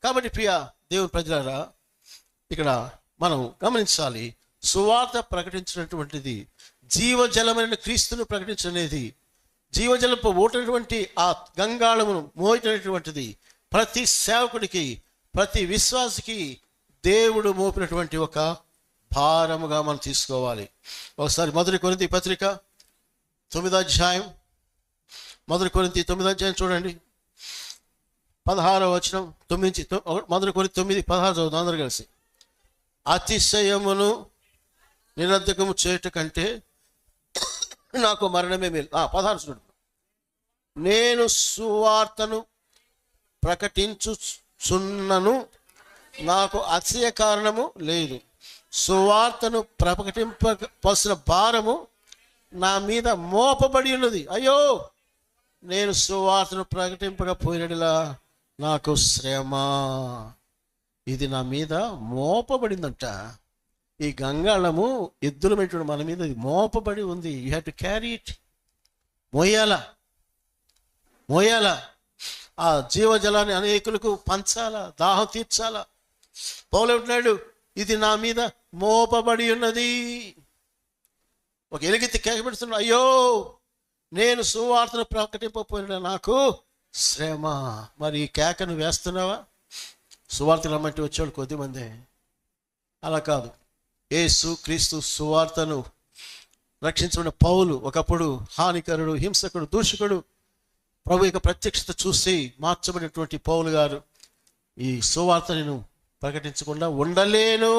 కాబట్టి ప్రియ దేవుని ప్రజలారా, ఇక్కడ మనం గమనించాలి, సువార్త ప్రకటించినటువంటిది, జీవజలమైన క్రీస్తును ప్రకటించనేది, జీవజలపు ఓటటువంటి ఆ గంగాళమును మోయటటువంటిది ప్రతి సేవకుడికి, ప్రతి విశ్వాసికి దేవుడు మోపినటువంటి ఒక భారముగా మనం తీసుకోవాలి. ఒకసారి 1 కొరింథీ పత్రిక 9వ అధ్యాయం, 1 కొరింథీ 9వ అధ్యాయం చూడండి. 16వ వచనం 1 కొరింథీ 9:16 చదువుతాం అందరూ కలిసి. అతిశయమును నిరర్ధకము చేయుట కంటే నాకు మరణమే మేలు. 16 చూడు. నేను సువార్తను ప్రకటించుచున్నను, నాకు అతిశయ కారణము లేదు. సువార్తను ప్రకటింపవలసిన భారము నా మీద మోపబడి ఉన్నది. అయ్యో, నేను సువార్తను ప్రకటింపకపోయినలా నాకు శ్రమ, ఇది నా మీద మోపబడిందంట. ఈ గంగాళము ఎద్దులమైనటువంటి మన మీద ఇది మోపబడి ఉంది. You have to carry it. మోయాల ఆ జీవజలాన్ని అనేకులకు పంచాలా, దాహం తీర్చాలా. పౌలు అంటున్నాడు, ఇది నా మీద మోపబడి ఉన్నది. ఒక ఎలుగెత్తి కేకపెడుతున్నాడు, అయ్యో, నేను సువార్తను ప్రకటింపకపోయినా నాకు శ్రమ. మరి ఈ కేకను వేస్తున్నావా? సువార్త రమ్మంటే వచ్చేవాళ్ళు కొద్దిమందే. అలా కాదు. యేసు క్రీస్తు సువార్తను రక్షించబడిన పౌలు ఒకప్పుడు హానికరుడు, హింసకుడు, దూషకుడు. ప్రభు యొక్క ప్రత్యక్షత చూసి మార్చబడినటువంటి పౌలు గారు ఈ సువార్త నేను ప్రకటించకుండా ఉండలేను.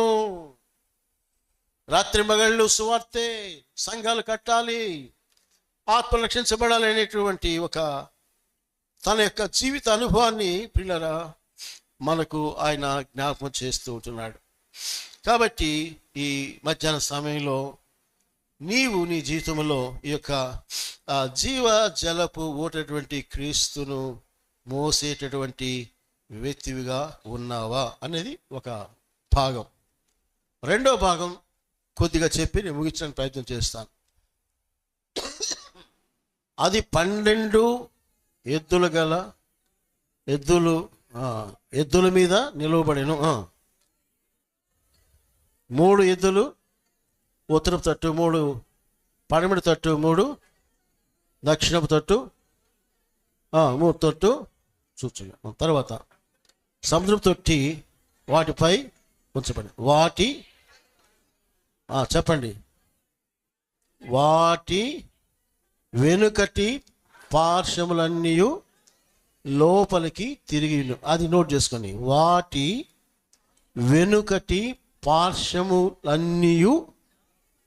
రాత్రి మగళ్ళు సువార్తే, సంఘాలు కట్టాలి, ఆత్మ రక్షించబడాలి అనేటువంటి ఒక తన యొక్క జీవిత అనుభవాన్ని ప్రియులారా మనకు ఆయన జ్ఞాపకం చేస్తూ ఉంటున్నాడు. కాబట్టి ఈ మధ్యాహ్న సమయంలో నీవు నీ జీవితంలో ఈ యొక్క జీవ జలపు ఊటటువంటి క్రీస్తును మోసేటటువంటి వ్యక్తివిగా ఉన్నావా అనేది ఒక భాగం. రెండో భాగం కొద్దిగా చెప్పి నేను ముగించడానికి ప్రయత్నం చేస్తాను. అది 12 ఎద్దులు గల ఎద్దుల మీద నిలవబడెను. 3 ఎద్దులు ఉత్తరపు తట్టు, 3 పడమటి తట్టు, 3 దక్షిణపు తట్టు, 3 తట్టు చూచు. తర్వాత సముద్రపు తొట్టి వాటిపై ఉంచబడి, వాటి చెప్పండి, వాటి వెనుకటి పార్శ్వములన్నీ లోపలికి తిరిగి. అది నోట్ చేసుకొని, వాటి వెనుకటి పార్శ్వములన్నీ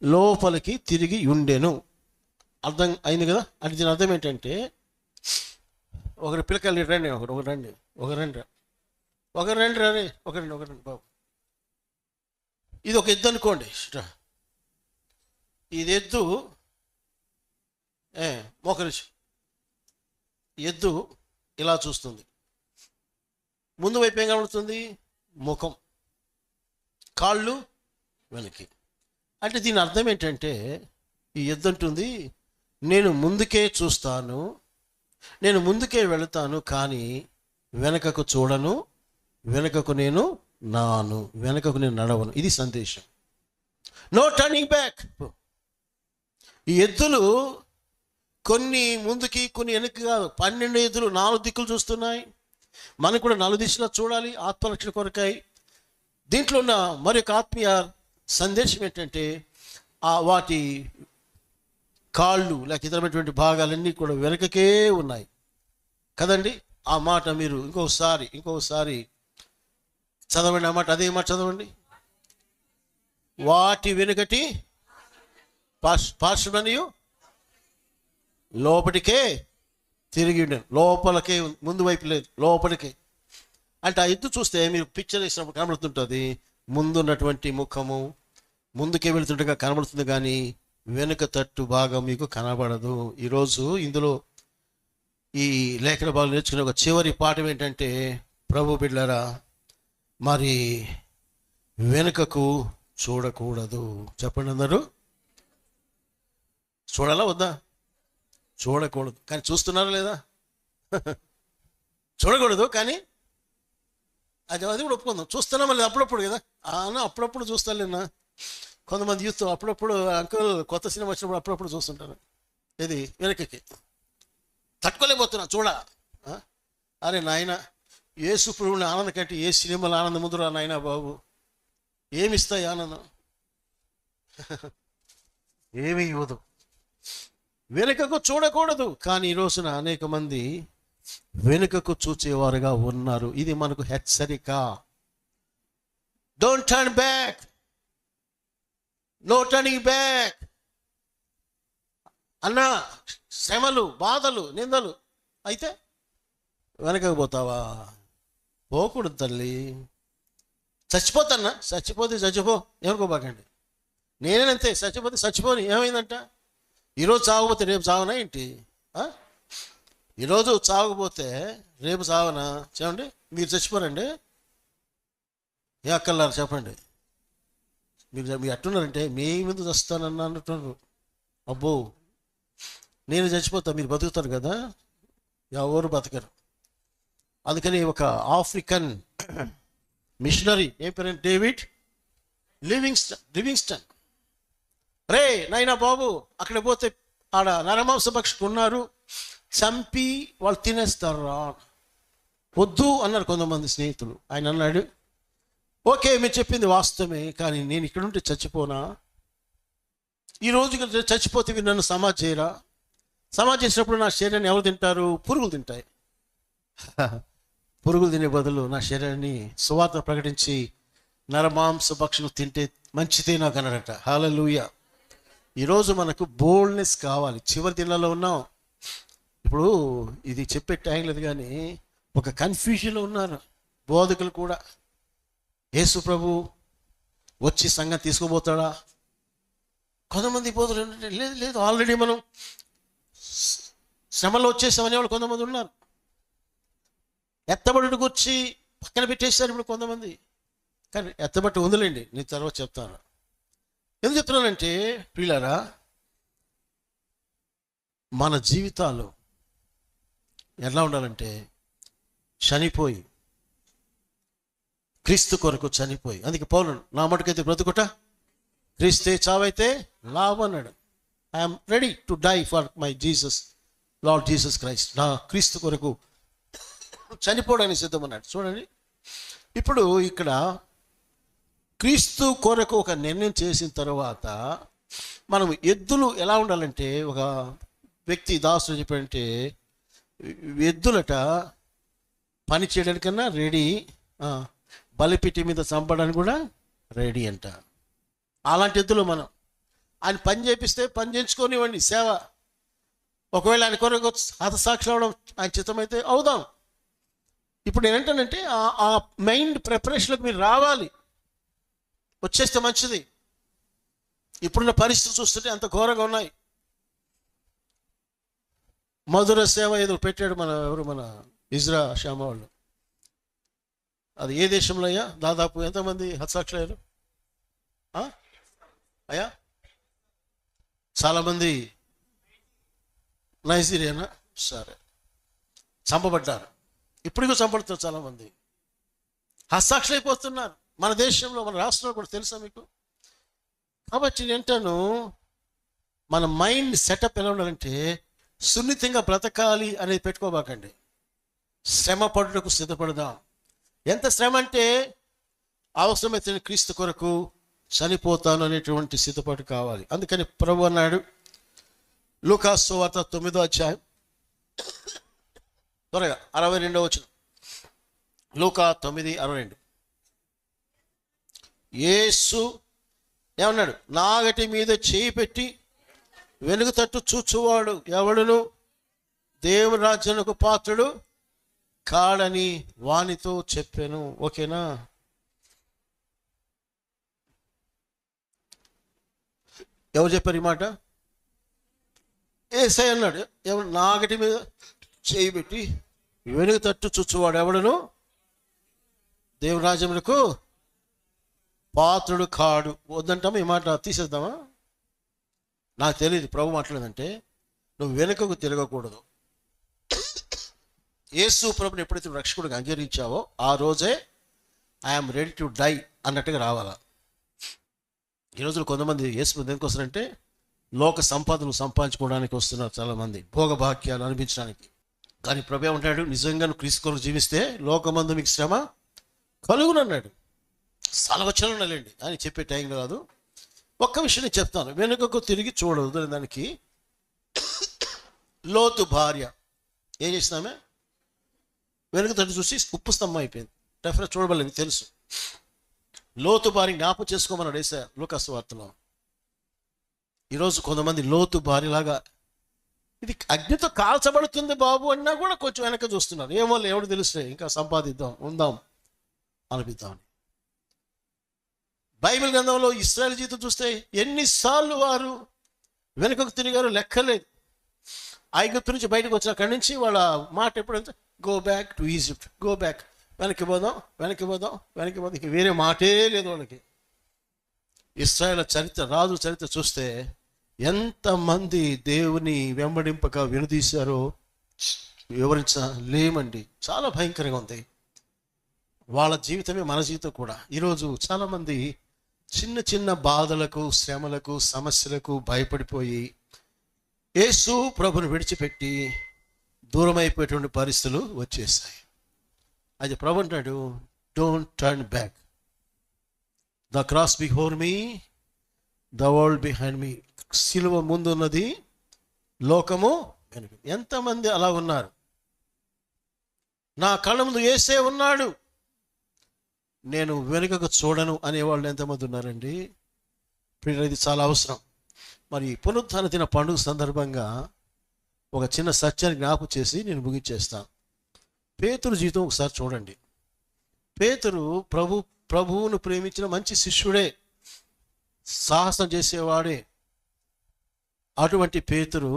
లోపలికి తిరిగి ఉండెను. అర్థం అయింది కదా? అంటే దీని అర్థం ఏంటంటే, ఒకరి పిల్లకాయలు రండి, ఒకరు రండి బాబు. ఇది ఒక ఎద్దు అనుకోండి. ఇది ఎద్దు మోకరిచి ఎద్దు ఇలా చూస్తుంది. ముందు వైపు ఏం కనబడుతుంది? ముఖం, కాళ్ళు వెనక్కి. అంటే దీని అర్థం ఏంటంటే, ఈ ఎద్దు అంటుంది, నేను ముందుకే చూస్తాను, నేను ముందుకే వెళతాను, కానీ వెనకకు చూడను, వెనకకు నేను నడవను. ఇది సందేశం. No turning back. ఈ ఎద్దులు కొన్ని ముందుకి కొన్ని వెనక్కి కాదు. 12 ఎద్దులు 4 దిక్కులు చూస్తున్నాయి. మనకు కూడా 4 దిశలో చూడాలి ఆత్మరక్షణ కొరకాయి. దీంట్లో ఉన్న మరొక ఆత్మీయ సందేశం ఏంటంటే, వాటి కాళ్ళు లేక ఇతరమైనటువంటి భాగాలన్నీ కూడా వెనకకే ఉన్నాయి కదండి. ఆ మాట మీరు ఇంకొకసారి చదవండి. ఆ మాట, అదే మాట చదవండి. వాటి వెనుకటి పార్శ్వమనియు లోపటికే తిరిగి ఉండను. లోపలికే, ముందు వైపు లేదు, లోపలికే. అంటే ఆ ఎద్దు చూస్తే మీరు పిక్చర్ వేసినప్పుడు కనబడుతుంటుంది, ముందున్నటువంటి ముఖము ముందుకే వెళుతుండగా కనబడుతుంది, కానీ వెనుక తట్టు భాగం మీకు కనబడదు. ఈరోజు ఇందులో ఈ లేఖన భాగం నేర్చుకునే ఒక చివరి పాఠం ఏంటంటే, ప్రభు బిడ్డలారా, మరి వెనుకకు చూడకూడదు. చెప్పండి అందరూ. చూడాలా వద్దా? చూడకూడదు, కానీ చూస్తున్నారా లేదా? చూడకూడదు, కానీ అది కూడా ఒప్పుకుందాం. చూస్తున్నామా లేదా? అప్పుడప్పుడు కదా. అప్పుడప్పుడు చూస్తాలేనా. కొంతమంది యూత్ అప్పుడప్పుడు అంకుల్ కొత్త సినిమా వచ్చినప్పుడు అప్పుడప్పుడు చూస్తుంటారు. ఇది వెనకకి తట్టుకోలేకపోతున్నా అరే నాయన, యేసు ప్రభువుని ఆనందం కంటే ఏ సినిమాలు ఆనందం ముందురా నాయన బాబు. ఏమిస్తాయి ఆనందం? ఏమీ ఇవ్వదు. వెనుకకు చూడకూడదు. కానీ ఈ రోజున అనేక మంది వెనుకకు చూచేవారుగా ఉన్నారు. ఇది మనకు హెచ్చరిక. Don't turn back, no turning back. అన్నా శ్రమలు, బాధలు, నిందలు అయితే వెనకకు పోతావా? పోకూడదు తల్లి. చచ్చిపోతాన్నా, చచ్చిపోతే చచ్చిపో, ఏమనుకోబాకండి. నేనేనంతే, చచ్చిపోతే చచ్చిపోని, ఏమైందంట? ఈరోజు చావకపోతే రేపు చావనా ఏంటి? ఈరోజు చావకపోతే రేపు చావనా? చెప్పండి, మీరు చచ్చిపోరండి? ఏ అక్కర్లారు చెప్పండి. మీరు ఎట్టున్నారంటే మీ ముందు చస్తానన్నా అంటున్నారు. అబ్బో, నేను చచ్చిపోతా, మీరు బతుకుతారు కదా, ఎవరు బతకరు. అందుకని ఒక ఆఫ్రికన్ మిషనరీ, ఏం పేరు, డేవిడ్ లివింగ్స్టన్. రే నాయనా బాబు, అక్కడ పోతే ఆడ నరమాంస భక్షకులు ఉన్నారు, చంపి వాళ్ళు తినేస్తారా? వద్దు అన్నారు కొంతమంది స్నేహితులు. ఆయన అన్నాడు, ఓకే మీరు చెప్పింది వాస్తవమే, కానీ నేను ఇక్కడ ఉంటే చచ్చిపోనా? ఈ రోజు చచ్చిపోతే మీరు నన్ను సమాధి చేయరా? సమాధి చేసినప్పుడు నా శరీరాన్ని ఎవరు తింటారు? పురుగులు తింటాయి. పురుగులు తినే బదులు నా శరీరాన్ని సువార్త ప్రకటించి నరమాంస భక్షులు తింటే మంచిదే నాకు అన్నాడట. హల్లెలూయా. ఈరోజు మనకు బోల్డ్నెస్ కావాలి. చివరి దినాల్లో ఉన్నాం. ఇప్పుడు ఇది చెప్పే టైం లేదు, కానీ ఒక కన్ఫ్యూజన్లో ఉన్నారు బోధకులు కూడా. యేసు ప్రభు వచ్చి సంఘం తీసుకుపోతాడా? కొంతమంది బోధకులు లేదు లేదు, ఆల్రెడీ మనం శ్రమలో వచ్చేసామనే వాళ్ళు కొంతమంది ఉన్నారు. ఎత్తబడుకు వచ్చి పక్కన పెట్టేశారు ఇప్పుడు కొంతమంది. కానీ ఎత్తబట్టి ఉందిలేండి, నేను తర్వాత చెప్తాను. ఎందుకు చెప్తున్నానంటే ప్రియులారా, మన జీవితాలు ఎలా ఉండాలంటే చనిపోయి, క్రీస్తు కొరకు చనిపోయి. అందుకే పౌలు, నా మటుకైతే బ్రతుకుట క్రీస్తే, చావైతే లాభం అన్నాడు. I'm ready to die for my Jesus, Lord Jesus Christ. నా క్రీస్తు కొరకు చనిపోవడానికి సిద్ధం అన్నాడు. చూడండి, ఇప్పుడు ఇక్కడ క్రీస్తు కొరకు ఒక నిర్ణయం చేసిన తర్వాత మనం ఎద్దులు ఎలా ఉండాలంటే, ఒక వ్యక్తి దాసుడు చెప్పాడంటే, ఎద్దులట పని చేయడానికన్నా రెడీ, బలిపిటి మీద చంపడానికి కూడా రెడీ అంట. అలాంటి ఎద్దులు మనం. ఆయన పని చేపిస్తే పని చేయించుకోనివ్వండి, సేవ. ఒకవేళ ఆయన కొరకు హతసాక్షి అవడం ఆయన చిత్తమైతే అవుదాం. ఇప్పుడు నేనంటానంటే ఆ మైండ్ ప్రిపరేషన్లోకి మీరు రావాలి, వచ్చేస్తే మంచిది. ఇప్పుడున్న పరిస్థితి చూస్తుంటే అంత ఘోరంగా ఉన్నాయి. మధుర సేవ ఏదో పెట్టాడు మన ఇజ్రా శ్యామ వాళ్ళు. అది ఏ దేశంలో అయ్యా? దాదాపు ఎంతమంది హతసాక్షులయ్యారు అయ్యా? చాలామంది నైజీరియానా, సరే, చంపబడ్డారు. ఇప్పటికీ చంపబడుతున్నారు చాలామంది, హతసాక్షులు అయిపోతున్నారు. మన దేశంలో, మన రాష్ట్రంలో కూడా తెలుసా మీకు? కాబట్టి ఏంటను, మన మైండ్ సెటప్ ఎలా ఉండాలంటే సున్నితంగా బ్రతకాలి అనేది పెట్టుకోబాకండి. శ్రమ పడుటకు సిద్ధపడదాం. ఎంత శ్రమ అంటే అవసరమైతే క్రీస్తు కొరకు చనిపోతాను అనేటువంటి సిద్ధపాటు కావాలి. అందుకని ప్రభు అన్నాడు, లూకా సువార్త 9వ అధ్యాయం త్వరగా 62వ వచనం. లూకా 9:62. యేసు ఏమన్నాడు? నాగటి మీద చేయి పెట్టి వెనుక తట్టు చూచువాడు ఎవడును దేవుని రాజ్యానికి పాత్రుడు కాడని వానితో చెప్పాను. ఓకేనా? ఎవరు చెప్పారు ఈ మాట? యేసయ్య అన్నాడు. ఎవరు? నాగటి మీద చేయి పెట్టి వెనుక తట్టు చూచువాడు ఎవడును దేవుని రాజ్యములకు పాత్రుడు కాడు. వద్దంటామా? ఈ మాట తీసేద్దామా? నాకు తెలియదు ప్రభు మాట్లాడదంటే నువ్వు వెనుకకు తిరగకూడదు. యేసు ప్రభుని ఎప్పుడైతే రక్షకుడిగా అంగీకరించావో ఆ రోజే ఐఎమ్ రెడీ టు డై అన్నట్టుగా రావాలా. ఈ రోజులు కొంతమంది యేసు ప్రభు ఎందుకు వస్తారంటే లోక సంపాదనలు సంపాదించుకోవడానికి వస్తున్నారు చాలామంది, భోగభాగ్యాలు అనిపించడానికి. కానీ ప్రభు ఏమంటాడు? నిజంగా నువ్వు క్రీస్తు కొరకు జీవిస్తే లోకమందు మీకు శ్రమ కలుగునన్నాడు. సాలవచనండి అని చెప్పే టైం కాదు. ఒక్క విషయం నేను చెప్తాను, వెనుకకు తిరిగి చూడదు. దానికి లోతు భార్య ఏం చేసినామే? వెనుక తట్టు చూసి ఉప్పు స్తంభం అయిపోయింది. డెఫినెట్ చూడబడలేదు, తెలుసు. లోతు భార్య జ్ఞాపకం చేసుకోమన్నాడు యేసయ్య లూకాసు వార్తలో. ఈరోజు కొంతమంది లోతు భార్యలాగా ఇది అగ్నితో కాల్చబడుతుంది బాబు అన్నా కూడా కొంచెం వెనక చూస్తున్నారు. ఏమో ఎవడు తెలుస్తే ఇంకా సంపాదిద్దాం, ఉందాం అనిపిద్దాం. బైబిల్ గ్రంథంలో ఇశ్రాయేలు జీవితం చూస్తే ఎన్నిసార్లు వారు వెనుకకు తిరిగారు లెక్కలేదు. ఐగుప్తు నుంచి బయటకు వచ్చిన అక్కడి నుంచి వాళ్ళ మాట ఎప్పుడైతే go back to Egypt, go back, వెనక్కి పోదాం, వెనక్కి పోదాం, వెనక్కి పోదాం, ఇంక వేరే మాటే లేదు వాళ్ళకి. ఇశ్రాయేలు చరిత్ర, రాజు చరిత్ర చూస్తే ఎంతమంది దేవుని వెంబడింపక వినుదీశారో వివరించలేమండి. చాలా భయంకరంగా ఉంది వాళ్ళ జీవితమే, మన జీవితం కూడా. ఈరోజు చాలామంది చిన్న చిన్న బాధలకు, శ్రమలకు, సమస్యలకు భయపడిపోయి యేసు ప్రభుని విడిచిపెట్టి దూరం అయిపోయేటువంటి పరిస్థితులు వచ్చేసాయి. అయితే ప్రభు అంటాడు, don't turn back, the cross before me, the world behind me. సిలువ ముందున్నది, లోకము వెనుక. ఎంతమంది అలా ఉన్నారు? నా కళ్ళ ముందు యేసే ఉన్నాడు, నేను వెనుకకు చూడను అనేవాళ్ళు ఎంతమంది ఉన్నారండి? ఇది చాలా అవసరం. మరి పునరుత్థాన దిన పండుగ సందర్భంగా ఒక చిన్న సత్యాన్ని జ్ఞాపకం చేసి నేను ముగించేస్తాను. పేతురు జీవితం ఒకసారి చూడండి. పేతురు ప్రభువును ప్రేమించిన మంచి శిష్యుడే, సాహసం చేసేవాడే. అటువంటి పేతురు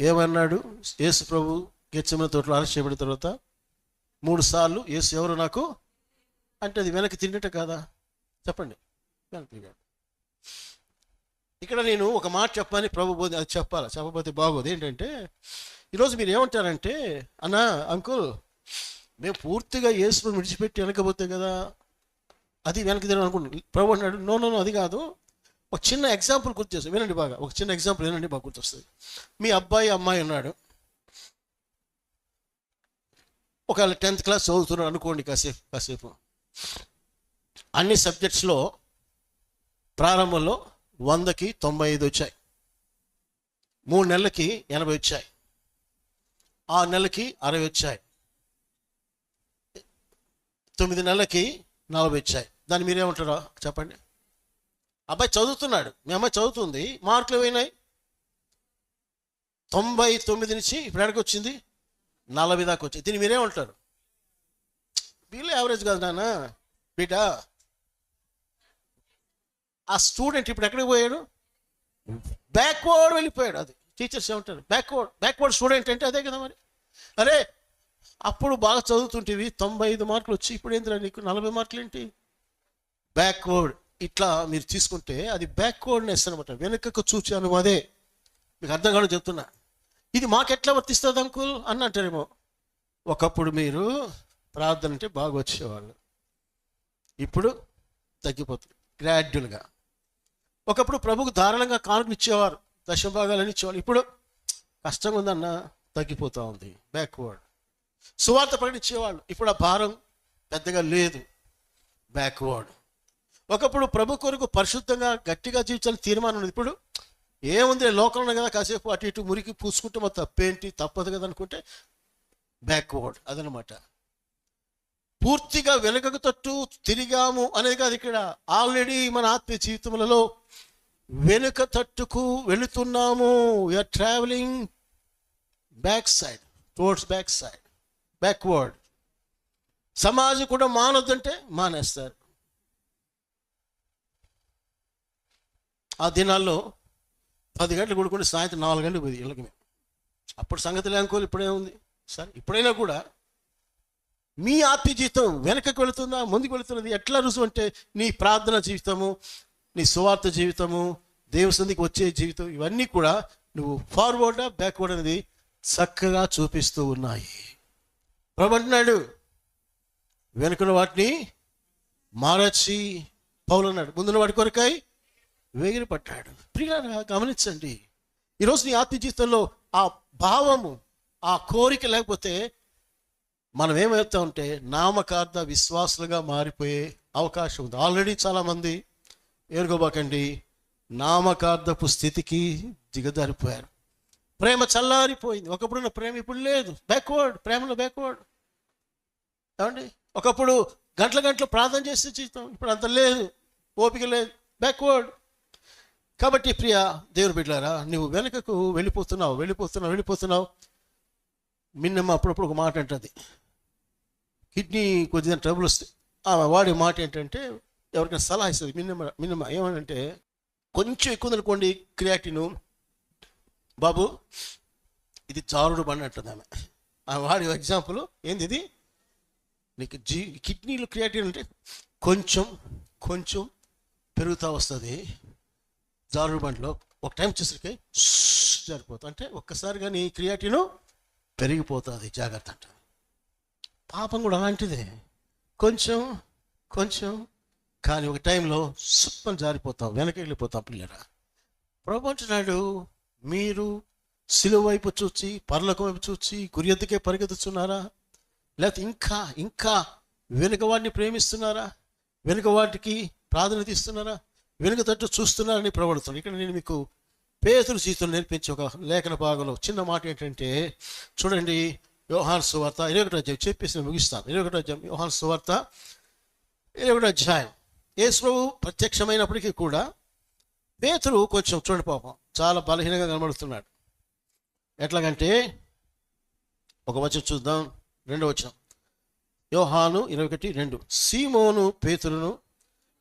ఏమన్నాడు? యేసు ప్రభు గెత్సేమనే తోటలో అరెస్ట్ చేయబడిన తర్వాత 3 సార్లు యేసు ఎవరు నాకు అంటే అది వెనక్కి తిరిగినట్టు కాదా? చెప్పండి. వెనక్కి తిరిగాడు. ఇక్కడ నేను ఒక మాట చెప్పని ప్రభు బోధి, అది చెప్పాలి, చెప్పకపోతే బాగోదు. ఏంటంటే ఈరోజు మీరు ఏమంటారంటే, అన్నా అంకుల్ మేము పూర్తిగా యేసుని విడిచిపెట్టి వెనకపోతే కదా అది వెనక్కి తిరగడం అనుకుంటున్నాను. ప్రభు అన్నాడు, నో నో అది కాదు. ఒక చిన్న ఎగ్జాంపుల్ గుర్తు చేస్తాను, వినండి బాగా. ఒక చిన్న ఎగ్జాంపుల్ వినండి, బాగా గుర్తొస్తుంది. మీ అబ్బాయి అమ్మాయి ఉన్నాడు, ఒకవేళ 10th క్లాస్ చదువుతున్నాడు అనుకోండి. కాసేపు అన్ని సబ్జెక్ట్స్లో ప్రారంభంలో 100కి 95 వచ్చాయి, 3 నెలలకి 80 వచ్చాయి, 6 నెలలకి 60 వచ్చాయి, 9 నెలలకి 40 వచ్చాయి. దాన్ని మీరేమంటారో చెప్పండి. అబ్బాయి చదువుతున్నాడు, మీ అమ్మాయి చదువుతుంది, మార్కులు ఏమైనాయి? 99 నుంచి ఇప్పుడు ఎక్కడికి వచ్చింది? 40 దాకా వచ్చాయి. దీన్ని మీరేమంటారు? వీళ్ళు యావరేజ్ కాదు నాన్న బిడ్డ. ఆ స్టూడెంట్ ఇప్పుడు ఎక్కడికి పోయాడు? బ్యాక్వర్డ్ వెళ్ళిపోయాడు. అది టీచర్స్ ఏమంటారు? బ్యాక్వర్డ్ స్టూడెంట్ అంటే అదే కదా. మరి అరే అప్పుడు బాగా చదువుతుంటేవి, 95 మార్కులు వచ్చి ఇప్పుడు ఏంటిరా నీకు 40 మార్కులు ఏంటి? బ్యాక్వర్డ్. ఇట్లా మీరు తీసుకుంటే అది బ్యాక్వర్డ్నెస్ అనమాట, వెనుకకు చూచాను. అదే మీకు అర్థం కాదు చెప్తున్నా. ఇది మాకెట్లా వర్తిస్తుంది అంకుల్ అని అంటారేమో. ఒకప్పుడు మీరు ప్రార్థన అంటే బాగా వచ్చేవాళ్ళు, ఇప్పుడు తగ్గిపోతుంది గ్రాడ్యువల్గా. ఒకప్పుడు ప్రభుకు ధారాళంగా కానుకలు ఇచ్చేవారు, దశభాగాలని ఇచ్చేవాళ్ళు, ఇప్పుడు కష్టంగా ఉందన్న తగ్గిపోతూ ఉంది, బ్యాక్వర్డ్. సువార్త ప్రకటించేవాళ్ళు, ఇప్పుడు ఆ భారం పెద్దగా లేదు, బ్యాక్వర్డ్. ఒకప్పుడు ప్రభు కొరకు పరిశుద్ధంగా గట్టిగా జీవించాలని తీర్మానం ఉంది, ఇప్పుడు ఏముంది లోకంలో కదా కాసేపు అటు ఇటు మురికి పూసుకుంటే మా తప్పేంటి, తప్పదు కదా అనుకుంటే బ్యాక్వర్డ్. అదనమాట. పూర్తిగా వెనుకకు తట్టు తిరిగాము అనేది కాదు ఇక్కడ. ఆల్రెడీ మన ఆత్మీయ జీవితములలో వెనుక తట్టుకు వెళుతున్నాము. We are travelling back side, towards backward. సమాజం కూడా మానొద్దంటే మానేస్తారు. ఆ దినాల్లో 10 గంటలు కొడుకుంటే సాయంత్రం 4 గంటలకు పోయి ఇళ్ళకి. అప్పుడు సంగతి లేనుకోవాలి, ఇప్పుడే ఉంది. సరే ఇప్పుడైనా కూడా మీ ఆత్మీయ జీవితం వెనకకు వెళుతుందా, ముందుకు వెళుతున్నది? ఎట్లా రుజువు అంటే నీ ప్రార్థన జీవితము, నీ సువార్త జీవితము, దేవుసందికి వచ్చే జీవితం, ఇవన్నీ కూడా నువ్వు ఫార్వర్డా బ్యాక్వర్డ్ అనేది చక్కగా చూపిస్తూ ఉన్నాయి. ప్రభు అంటున్నాడు వెనుకన్న వాటిని మారచి, పౌలు అన్నాడు ముందున్న వాటి కొరకై వేగిరి పట్టాడు. ప్రియులారా గమనించండి, ఈరోజు నీ ఆత్మీయ జీవితంలో ఆ భావము, ఆ కోరిక లేకపోతే మనం ఏమవుతా ఉంటే నామకార్థ విశ్వాసులుగా మారిపోయే అవకాశం ఉంది. ఆల్రెడీ చాలామంది ఏరుకోబాకండి నామకార్థపు స్థితికి దిగజారిపోయారు. ప్రేమ చల్లారిపోయింది. ఒకప్పుడున్న ప్రేమ ఇప్పుడు లేదు. బ్యాక్వర్డ్, ప్రేమలో బ్యాక్వర్డ్. ఏమండి, ఒకప్పుడు గంటల ప్రార్థన చేసే జీవితం ఇప్పుడు అంత లేదు, ఓపిక లేదు, బ్యాక్వర్డ్. కాబట్టి ప్రియ దేవుని బిడ్డలారా, నువ్వు వెనుకకు వెళ్ళిపోతున్నావు. మిన్నమ్మ అప్పుడప్పుడు ఒక మాట అంటుంది, కిడ్నీ కొద్దిగా ట్రబుల్ వస్తే ఆమె వాడే మాట ఏంటంటే, ఎవరికైనా సలహా ఇస్తుంది. మిన్నమ్మ ఏమనంటే, కొంచెం ఎక్కువ అనుకోండి క్రియాటిన్, బాబు ఇది జారుడు బండి అంటుంది ఆమె వాడి ఎగ్జాంపుల్ ఏంది, ఇది నీకు కిడ్నీలో క్రియాటిన్ అంటే కొంచెం పెరుగుతూ వస్తుంది. జారుడు బండిలో ఒక టైం వచ్చేసరికి జారిపోతుంది. అంటే ఒక్కసారిగా నీ క్రియాటిన్ పెరిగిపోతుంది, జాగ్రత్త అంట. పాపం కూడా అలాంటిదే, కొంచెం కానీ ఒక టైంలో సుప్పని జారిపోతాం, వెనక్కి వెళ్ళిపోతాం. పిల్లరా, ప్రభు అంటున్నాడు, మీరు సిలువ వైపు చూచి, పరలోకం వైపు చూచి గురి ఎద్దుకే పరిగెత్తుతున్నారా, లేకపోతే ఇంకా వెనుక వాడిని ప్రేమిస్తున్నారా, వెనుక వాటికి ప్రాధాన్యత ఇస్తున్నారా, వెనుక తట్టు చూస్తున్నారని ప్రబడుతున్నాడు. ఇక్కడ నేను మీకు పేతురు జీవితం నేర్పించే ఒక లేఖన భాగంలో చిన్న మాట ఏంటంటే, చూడండి, యోహాను సువార్త 21వ అధ్యాయం చెప్పేసి నేను ముగిస్తాను. 21వ అధ్యాయం యోహాను సువార్త 21వ అధ్యాయం. యేసు ప్రభువు ప్రత్యక్షమైనప్పటికీ కూడా పేతురు కొంచెం చూడండి పాపం చాలా బలహీనంగా కనబడుతున్నాడు. ఎట్లాగంటే ఒక వచనం చూద్దాం, 2వ వచనం. యోహాను 21:2. సీమోను పేతురును,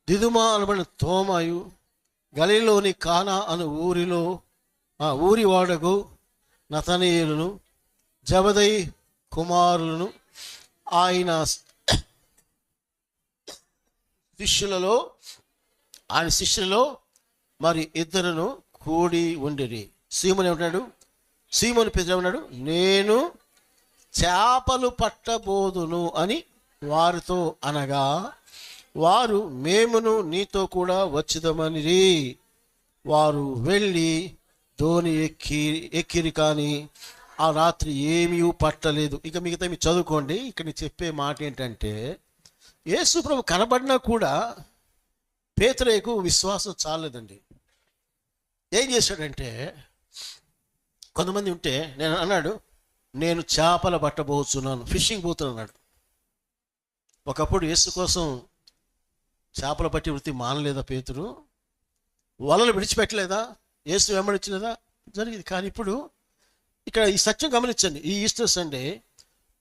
దిదుమా అనబడిన తోమాయు, గలిలోని కానా అను ఊరి వాడగు నతనీయులను, జబదయి కుమారులను, ఆయన శిష్యులలో మరి ఇద్దరును కూడి ఉండిరి. సీమోను ఏమంటాడు, సీమోను పేతురు ఏమన్నాడు, నేను చేపలు పట్టబోదును అని వారితో అనగా, వారు మేమును నీతో కూడా వచ్చిదమనిరి. వారు వెళ్ళి ధోని ఎక్కిరి, కానీ ఆ రాత్రి ఏమీ పట్టలేదు. ఇక మిగతా మీరు చదువుకోండి. ఇక్కడ నేను చెప్పే మాట ఏంటంటే, యేసు ప్రభు కనబడినా కూడా పేతురుకు విశ్వాసం చాలేదండి. ఏం చేశాడంటే, కొంతమంది ఉంటే నేను చేపల పట్టబోతున్నాను, ఫిషింగ్ పోతున్నాడు. ఒకప్పుడు యేసు కోసం చేపల పట్టి వృత్తి మానలేదా పేతురు? వలలు విడిచిపెట్టలేదా? యేసు వెంబడించలేదా? జరిగింది. కానీ ఇప్పుడు ఇక్కడ ఈ సత్యం గమనించండి. ఈ ఈస్టర్ సండే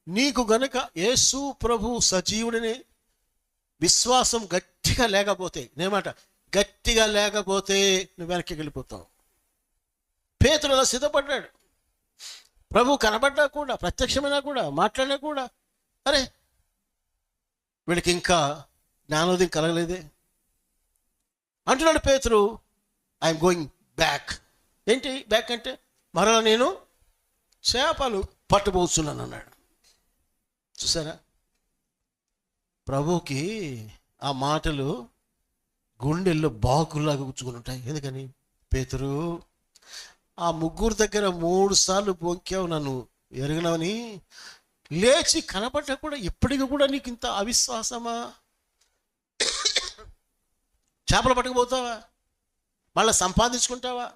నీకు గనక యేసు ప్రభు సజీవుడిని విశ్వాసం గట్టిగా లేకపోతే నువ్వు వెనక్కి వెళ్ళిపోతావు. పేతురు అలా సిద్ధపడ్డాడు. ప్రభు కనబడ్డా కూడా, ప్రత్యక్షమైనా కూడా, మాట్లాడినా కూడా, అరే వీడికి ఇంకా జ్ఞానోదయం కలగలేదే అంటున్నాడు పేతురు. I'm going back. ఏంటి బ్యాక్ అంటే, మరలా నేను చేపలు పట్టబోతున్నాను అన్నాడు. చూసారా, ప్రభుకి ఆ మాటలు గుండెల్లో బాకుల్లాగా గుచ్చుకుని ఉంటాయి. ఎందుకని, పేతురు ఆ ముగ్గురు దగ్గర 3 సార్లు బొంకావు, నన్ను ఎరగనవని, లేచి కనపడ్డా కూడా ఇప్పటికి కూడా నీకు ఇంత అవిశ్వాసమా? చేపలు పట్టుకుపోతావా? మళ్ళీ సంపాదించుకుంటావా?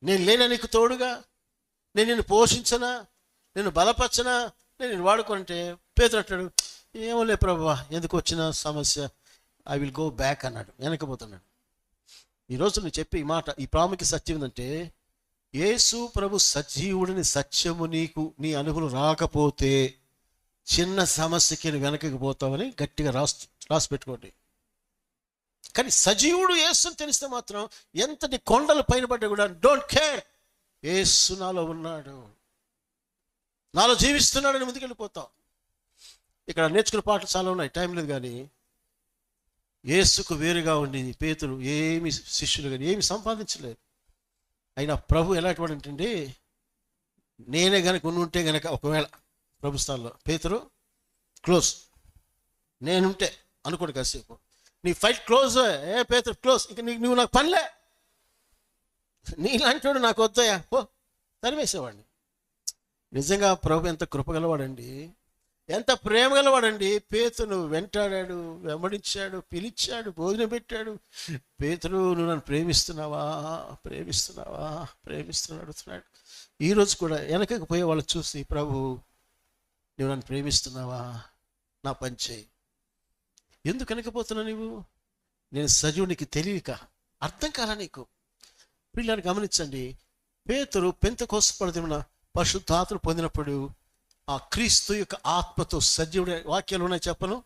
నేను లేనా నీకు తోడుగా? నేను నిన్ను పోషించనా, నేను బలపరచనా, నేను నిన్ను వాడుకుంటే? పేతురు అంటాడు, ఏమోలే ప్రభువా, ఎందుకు వచ్చిన సమస్య, ఐ విల్ గో బ్యాక్ అన్నాడు, వెనకపోతున్నాడు. ఈరోజు నువ్వు చెప్పే ఈ మాట, ఈ ప్రాముఖ్య సత్యం ఏంటంటే, యేసు ప్రభు సజీవుడిని సత్యము నీ అనుభవం రాకపోతే చిన్న సమస్యకి వెనకకి పోతామని గట్టిగా రాసి పెట్టుకోండి. కానీ సజీవుడు యేసుని తెలిస్తే మాత్రం ఎంతటి కొండలు పైన పడ్డా కూడా డోంట్ కేర్, యేసు నాలో ఉన్నాడు, నాలో జీవిస్తున్నాడని ముందుకెళ్ళిపోతాం. ఇక్కడ నేర్చుకునే పాటలు చాలా ఉన్నాయి, టైం లేదు. కానీ యేసుకు వేరుగా ఉండి పేతురు ఏమి శిష్యులు కానీ ఏమి సంపాదించలేదు. అయినా ప్రభు ఎలాంటి అంటే, నేనే కనుక ఉంటే కనుక ఒకవేళ ప్రభు స్థానంలో పేతురు క్లోజ్, నేనుంటే అనుకోండి కాసేపు, నీ ఫైట్ క్లోజ్, పేతురు క్లోజ్, ఇక నువ్వు నాకు పనిలే, నీలాంటి వాడు నాకు వద్దయా, తరిమేసేవాడిని. నిజంగా ప్రభు ఎంత కృపగలవాడండి. ఎంత ప్రేమ గలవాడండి. పేతును వెంటాడాడు, వెంబడించాడు, పిలిచాడు, భోజనం పెట్టాడు. పేతురు, నువ్వు నన్ను ప్రేమిస్తున్నావా, ప్రేమిస్తున్నావా, ప్రేమిస్తున్నాడు అడుగుతున్నాడు. ఈరోజు కూడా వెనకకు పోయే వాళ్ళు చూసి, ప్రభు నువ్వు నన్ను ప్రేమిస్తున్నావా, నా పని చేయి. ఎందుకు వెనకపోతున్నావు నీవు? నేను సజీవునికి తెలియక, అర్థం కాలా నీకు. పిల్లలు గమనించండి, పేతురు పెంతెకోస్తు పర్వదినాన పరిశుద్ధాత్మ పొందినప్పుడు ఆ క్రీస్తు యొక్క ఆత్మతో, సజీవుడు, వాక్యాలు ఉన్నాయి చెప్పను,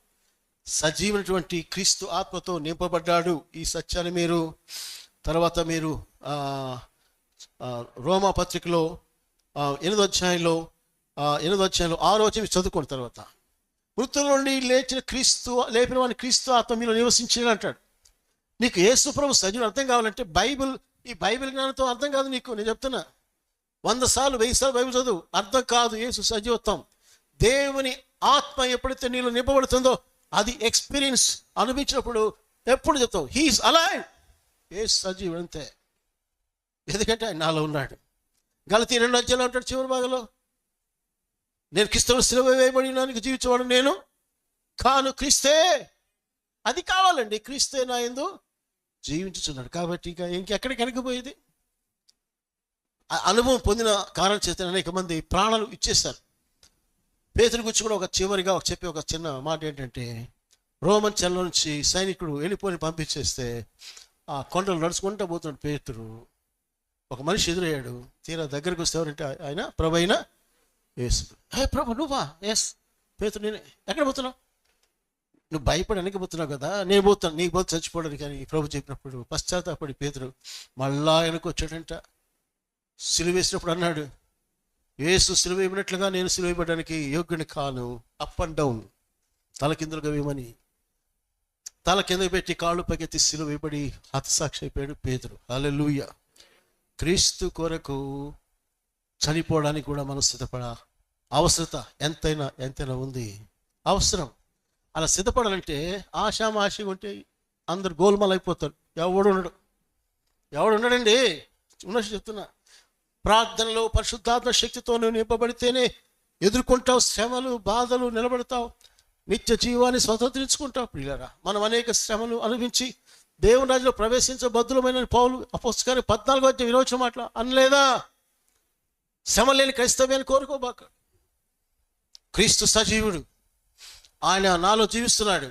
సజీవమైనటువంటి క్రీస్తు ఆత్మతో నింపబడ్డాడు. ఈ సత్యాన్ని మీరు తర్వాత మీరు రోమా పత్రికలో 8వ అధ్యాయంలో 6వ వచనం చదువుకున్న తర్వాత, మృతుల నుండి లేపిన వాడిని క్రీస్తు ఆత్మ మీలో నివసించిన అంటాడు. నీకు యేసు ప్రభు సజీవుడు అర్థం కావాలంటే ఈ బైబిల్ జ్ఞానంతో అర్థం కాదు నీకు. నేను చెప్తున్నా, 100 సార్లు 1000 సార్లు బైబిల్ చదువు, అర్థం కాదు యేసు సజీవత్వం. దేవుని ఆత్మ ఎప్పుడైతే నీలో నింపబడుతుందో అది ఎక్స్పీరియన్స్ అనిపించినప్పుడు ఎప్పుడు చెప్తావు, హీఈస్ అలైవ్, యేసు సజీవుడు అంతే. ఎందుకంటే ఆయన నాలో ఉన్నాడు. గలతీ 2వ అధ్యాయంలో ఉంటాడు చివరి భాగంలో, నేను క్రీస్తువు సిలువ వేయబడినానికి జీవించేవాడు నేను కాను, క్రీస్తే. అది కావాలండి, క్రీస్తే నా యందు జీవించుచున్నాడు. కాబట్టి ఇంకెక్కడికి వెనకపోయేది? అనుభవం పొందిన కారణం చేత అనేక మంది ప్రాణాలు ఇచ్చేస్తారు. పేతురు గురించి కూడా చివరిగా చెప్పే ఒక చిన్న మాట ఏంటంటే, రోమన్ చెల్ల నుంచి సైనికుడు వెళ్ళిపోయి పంపించేస్తే ఆ కొండలు నడుచుకుంటూ పోతున్నాడు పేతురు. ఒక మనిషి ఎదురయ్యాడు. తీరా దగ్గరికి వస్తే ఎవరంటే ఆయన ప్రభు అయిన యేసు. హే ప్రభు, నువ్వా? ఎస్. పేతురు, నేను ఎక్కడ పోతున్నావు? నువ్వు భయపడి వెనకపోతున్నావు కదా, నేను పోతాను, నీకు పోతే చచ్చిపోవడానికి అని ప్రభు చెప్పినప్పుడు పశ్చాత్తాపడి పేతురు మళ్ళా వెనక్కి వచ్చాడంట. సిలువ వేసినప్పుడు అన్నాడు, యేసు సిలువ వేయబడినట్లుగా నేను సిలువ వేయబడడానికి యోగ్యుని కాను. అప్ అండ్ డౌన్, తల కిందలుగా వేయమని తల కింద పెట్టి కాళ్ళు పైకెత్తి సిలువ వేయబడి హతసాక్షి అయిపోయాడు పేతురు. హల్లెలూయా. క్రీస్తు కొరకు చనిపోవడానికి కూడా మనం సిద్ధపడ అవసరత ఎంతైనా ఉంది, అవసరం. అలా సిద్ధపడాలంటే ఆశామాషిగా ఉంటే అందరు గోల్మాల్ అయిపోతారు. ఎవడు ఉన్నాడండి? ఉన్నట్టు చెప్తున్నా, ప్రార్థనలో పరిశుద్ధాత్మ శక్తితో నువ్వు నింపబడితేనే ఎదుర్కొంటావు శ్రమలు, బాధలు, నిలబడతావు, నిత్య జీవాన్ని స్వతంత్రించుకుంటావు. ప్రియులారా, మనం అనేక శ్రమలు అనుభవించి దేవుని రాజ్యంలో ప్రవేశించబద్దులమైన పౌలు అపోస్తలుల 14వ అధ్యాయం 20వ వచనం మాటలు అనలేదా? శ్రమ లేని క్రైస్తవ్యాన్ని కోరుకోబాక. క్రీస్తు సజీవుడు, ఆయన నాలో జీవిస్తున్నాడు.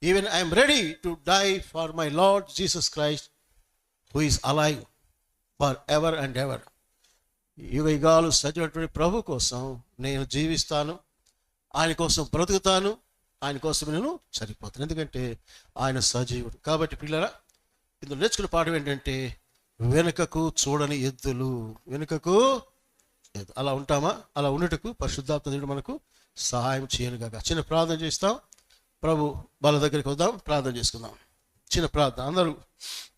Even I'm ready to die for my Lord Jesus Christ who is alive for ever and ever. యుగాలు సజీవటువంటి ప్రభు కోసం నేను జీవిస్తాను, ఆయన కోసం బ్రతుకుతాను, ఆయన కోసం నేను చనిపోతాను. ఎందుకంటే ఆయన సజీవుడు. కాబట్టి పిల్లరా, ఇందులో నేర్చుకున్న పాఠం ఏంటంటే, వెనుకకు చూడని ఎద్దులు. వెనుకకు అలా ఉంటామా? అలా ఉండటకు పరిశుద్ధాత్మ దేవుడు మనకు సహాయం చేయను కాక. చిన్న ప్రార్థన చేస్తాం. ప్రభు వాళ్ళ దగ్గరికి వద్దాం, ప్రార్థన చేసుకుందాం. చిన్న ప్రార్థన. అందరూ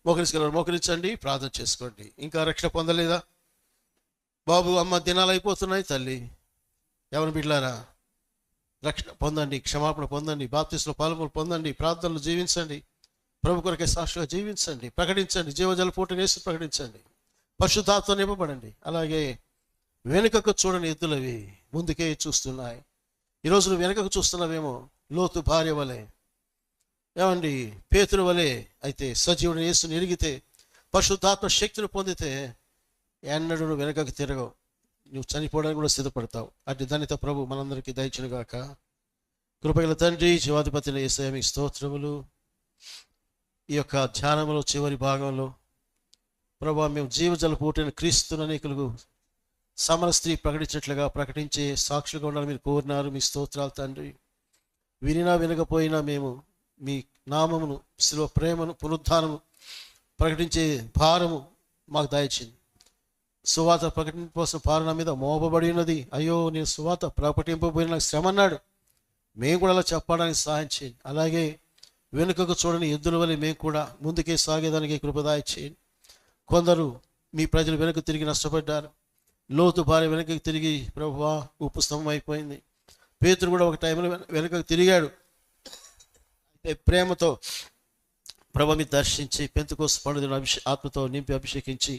మోకరించండి, ప్రార్థన చేసుకోండి. ఇంకా రక్షణ పొందలేదా? బాబు, అమ్మ, దినాలు అయిపోతున్నాయి. తల్లి, ఎవరి బిడ్డలారా, రక్షణ పొందండి, క్షమాపణ పొందండి, బాప్తిస్మలో పాల్గొని పొందండి, ప్రార్థనలు జీవించండి, ప్రభు కొరకే సాక్షిగా జీవించండి, ప్రకటించండి, జీవజల పూటని వేసి ప్రకటించండి, పరిశుద్ధాత్మ నింపబడండి. అలాగే వెనుకకు చూడని ఎద్దులవి ముందుకే చూస్తున్నాయి. ఈరోజు నువ్వు వెనుకకు చూస్తున్నావేమో, లోతు భార్య వలె, ఏమండి పేతురు వలె అయితే సజీవుని యేసుని ఎరిగితే, పరిశుద్ధాత్మ శక్తిని పొందితే ఎన్నడూ నువ్వు వెనుకకు తిరగవు. నువ్వు చనిపోవడానికి కూడా సిద్ధపడతావు. అటు ధన్యత ప్రభు మనందరికీ దయచునుగాక. కృపగల తండ్రి, జీవాధిపతిని యేసయ్య మీకు స్తోత్రములు. ఈ యొక్క ధ్యానంలో చివరి భాగంలో ప్రభు, మేము జీవజల పూటైన క్రీస్తుని అనేకులకు సమర స్త్రీ ప్రకటించినట్లుగా ప్రకటించే సాక్షులుగా ఉండాలని మీరు కోరినారు. మీ స్తోత్రాలు తండ్రి. వినినా వినకపోయినా మేము మీ నామమును, శిలువ ప్రేమను, పునరుద్ధానము ప్రకటించే భారము మాకు దయచింది. సువాత ప్రకటన కోసం భారణ మీద మోపబడి ఉన్నది. అయ్యో, నేను సువాత ప్రకటింపబోయిన నాకు శ్రమ అన్నాడు. మేము కూడా అలా చెప్పడానికి సహాయం చేయండి. అలాగే వెనుకకు చూడని ఎద్దుల వల్ల మేము కూడా ముందుకే సాగేదానికి కృపదాయ చేయండి. కొందరు మీ ప్రజలు వెనుక తిరిగి నష్టపడ్డారు. లోతు భార్య వెనుకకి తిరిగి ప్రభువా ఉప్పు స్తంభం అయిపోయింది. పేతురు కూడా ఒక టైంలో వెనుకకు తిరిగాడు. ప్రేమతో ప్రభు మీ దర్శించి పెంతెకోస్తు పండుగను ఆత్మతో నింపి అభిషేకించి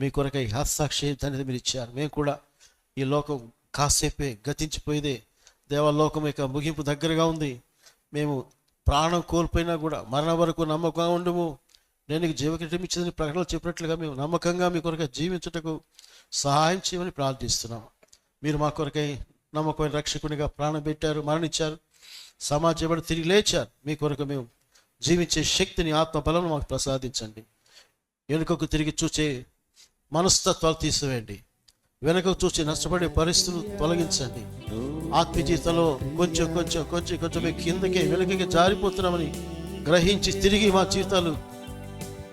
మీ కొరకై హస్తాక్షేప్ అనేది మీరు ఇచ్చారు. మేము కూడా ఈ లోకం కాసేపే గతించిపోయేదే, దేవలోకం యొక్క ముగింపు దగ్గరగా ఉంది. మేము ప్రాణం కోల్పోయినా కూడా మరణం వరకు నమ్మకంగా ఉండము. నేను నీకు జీవకిరీటం ఇచ్చిందని ప్రకటనలు చెప్పినట్లుగా మేము నమ్మకంగా మీ కొరకై జీవించుటకు సహాయం చేయమని ప్రార్థిస్తున్నాం. మీరు మా కొరకై నమ్మకమైన రక్షకునిగా ప్రాణం పెట్టారు, మరణించారు, సమాజపడి తిరిగి లేచారు. మీ కొరకు మేము జీవించే శక్తిని, ఆత్మ బలం మాకు ప్రసాదించండి. వెనుకకు తిరిగి చూసే మనస్తత్వాలు తీసివేయండి. వెనుకకు చూసి నష్టపడే పరిస్థితులు తొలగించండి. ఆత్మీయ జీవితంలో కొంచెం కొంచెం కొంచెం కొంచెం మేము కిందకి వెనుకకి జారిపోతున్నామని గ్రహించి తిరిగి మా జీవితాలు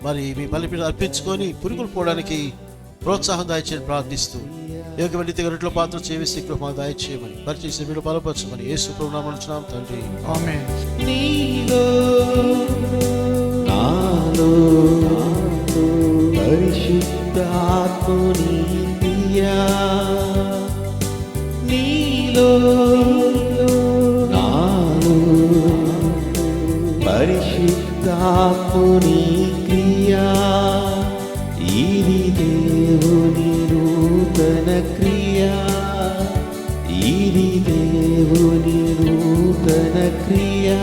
మరి మీ బలిపీఠం అర్పించుకొని పురుగులు పోవడానికి ప్రోత్సాహం దయచేయని ప్రార్థిస్తూ యోగ్యమైన రొట్టెలో పాత్ర చేసి కృప మాకు దయచేయమని పరిచేసి మీరు బలపరచమని యేసు ప్రభువు నామమున అడుగుచున్నాం తండ్రి, ఆమేన్. నీలో నాలో పరిశుద్ధాత్ముని క్రియా, నీలో నాలో పరిశుద్ధాత్ముని క్రియా, ఇది దేవుని నూతన క్రియా, ఇది దేవుని నూతన క్రియా.